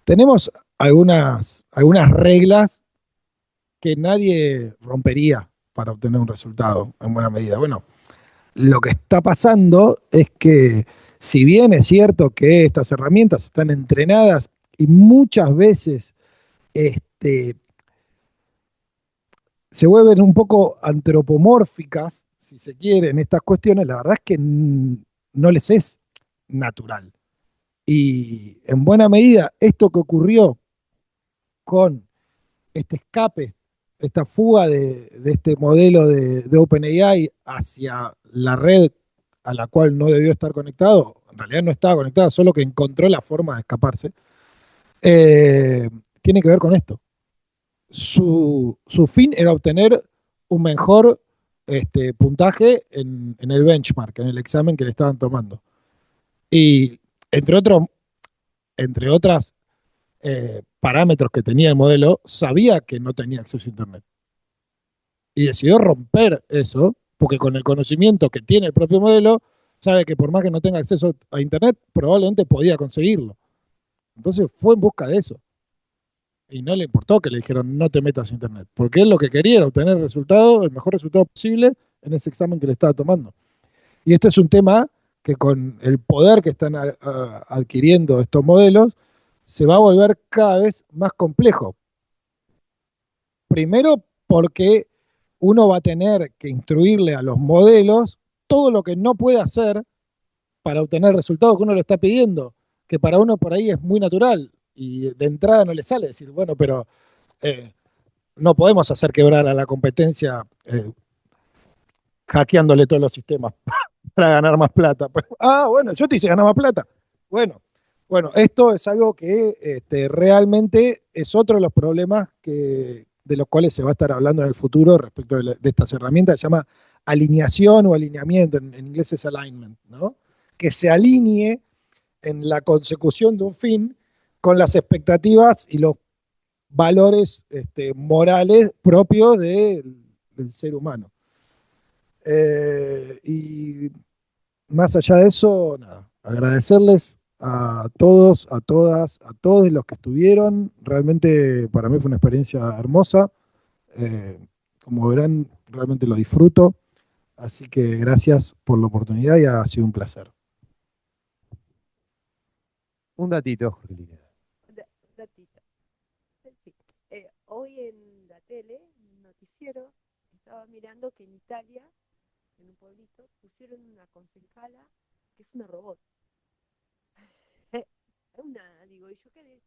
tenemos algunas reglas que nadie rompería para obtener un resultado en buena medida. Bueno, lo que está pasando es que si bien es cierto que estas herramientas están entrenadas y muchas veces este, se vuelven un poco antropomórficas, si se quiere, en estas cuestiones, la verdad es que no les es natural. Y en buena medida, esto que ocurrió con este escape, esta fuga de este modelo de OpenAI hacia la red a la cual no debió estar conectado, en realidad no estaba conectado, solo que encontró la forma de escaparse, eh, tiene que ver con esto. Su fin era obtener un mejor puntaje en el benchmark, en el examen que le estaban tomando. Y entre, otros, entre otras parámetros que tenía el modelo, sabía que no tenía acceso a Internet. Y decidió romper eso, porque con el conocimiento que tiene el propio modelo, sabe que por más que no tenga acceso a Internet, probablemente podía conseguirlo. Entonces fue en busca de eso. Y no le importó que le dijeron no te metas a Internet, porque él lo que quería era obtener el mejor resultado posible en ese examen que le estaba tomando. Y esto es un tema que con el poder que están adquiriendo estos modelos, se va a volver cada vez más complejo. Primero porque uno va a tener que instruirle a los modelos todo lo que no puede hacer para obtener el resultado que uno le está pidiendo, que para uno por ahí es muy natural y de entrada no le sale decir, bueno, pero eh, no podemos hacer quebrar a la competencia hackeándole todos los sistemas para ganar más plata. Bueno, yo te hice ganar más plata. Bueno, esto es algo que realmente es otro de los problemas de los cuales se va a estar hablando en el futuro respecto de estas herramientas, se llama alineación o alineamiento, en inglés es alignment, ¿no? Que se alinee en la consecución de un fin con las expectativas y los valores morales propios del ser humano. Y más allá de eso, nada, agradecerles a todos, a todas, a todos los que estuvieron. Realmente para mí fue una experiencia hermosa. Eh, Como verán, realmente lo disfruto. Así que gracias por la oportunidad y ha sido un placer. Un datito, Jorgelina. Datito. Sí. Hoy en la tele, en un noticiero, estaba mirando que en Italia, en un pueblito, pusieron una concejala que es una robot. Digo, y yo quedé,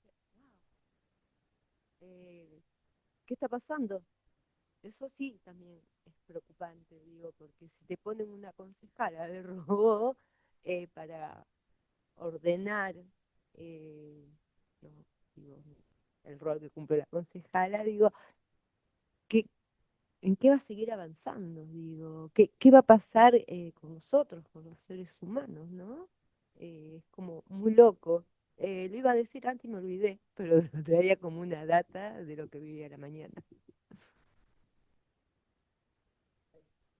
wow, ¿qué está pasando? Eso sí también es preocupante, digo, porque si te ponen una concejala de robot para ordenar no, digo, el rol que cumple la concejala, digo, ¿qué, ¿en qué va a seguir avanzando? Digo, ¿qué va a pasar con nosotros, con los seres humanos, ¿no? Es como muy loco. Lo iba a decir antes y me olvidé, pero lo traía como una data de lo que vivía la mañana.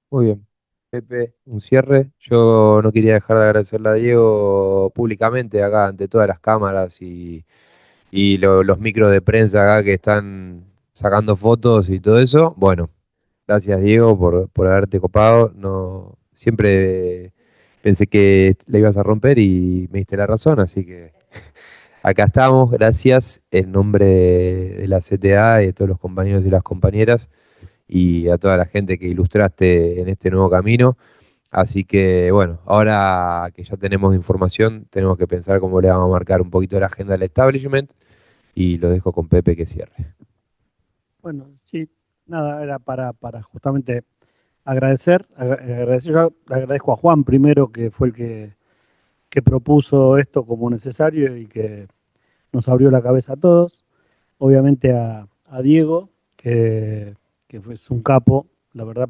Muy bien. Pepe, un cierre. Yo no quería dejar de agradecerle a Diego públicamente acá ante todas las cámaras y los micros de prensa acá que están sacando fotos y todo eso. Bueno, gracias Diego por haberte copado. No, siempre pensé que la ibas a romper y me diste la razón, así que acá estamos, gracias en nombre de la CTA y de todos los compañeros y las compañeras y a toda la gente que ilustraste en este nuevo camino. Así que bueno, ahora que ya tenemos información, tenemos que pensar cómo le vamos a marcar un poquito la agenda del establishment y lo dejo con Pepe que cierre. Bueno, sí, nada, era para justamente agradecer. Yo le agradezco a Juan primero, que fue el que propuso esto como necesario y que nos abrió la cabeza a todos. Obviamente a Diego, que es un capo, la verdad,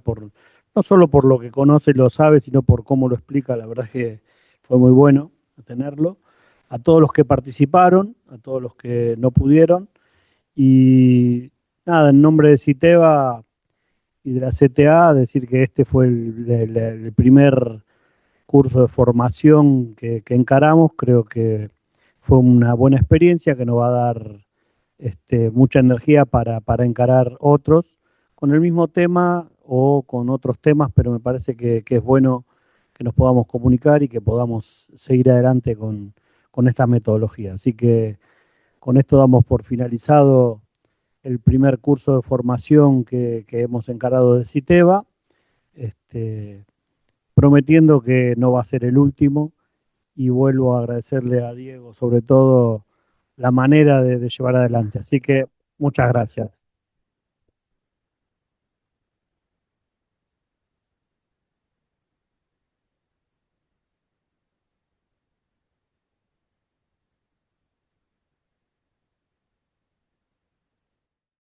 no solo por lo que conoce y lo sabe, sino por cómo lo explica, la verdad es que fue muy bueno tenerlo. A todos los que participaron, a todos los que no pudieron. Y nada, en nombre de Citeva y de la CTA, decir que este fue el primer curso de formación que encaramos. Creo que fue una buena experiencia que nos va a dar mucha energía para encarar otros con el mismo tema o con otros temas, pero me parece que es bueno que nos podamos comunicar y que podamos seguir adelante con esta metodología. Así que con esto damos por finalizado el primer curso de formación que hemos encarado de Citeva, este, prometiendo que no va a ser el último, y vuelvo a agradecerle a Diego sobre todo la manera de llevar adelante. Así que muchas gracias.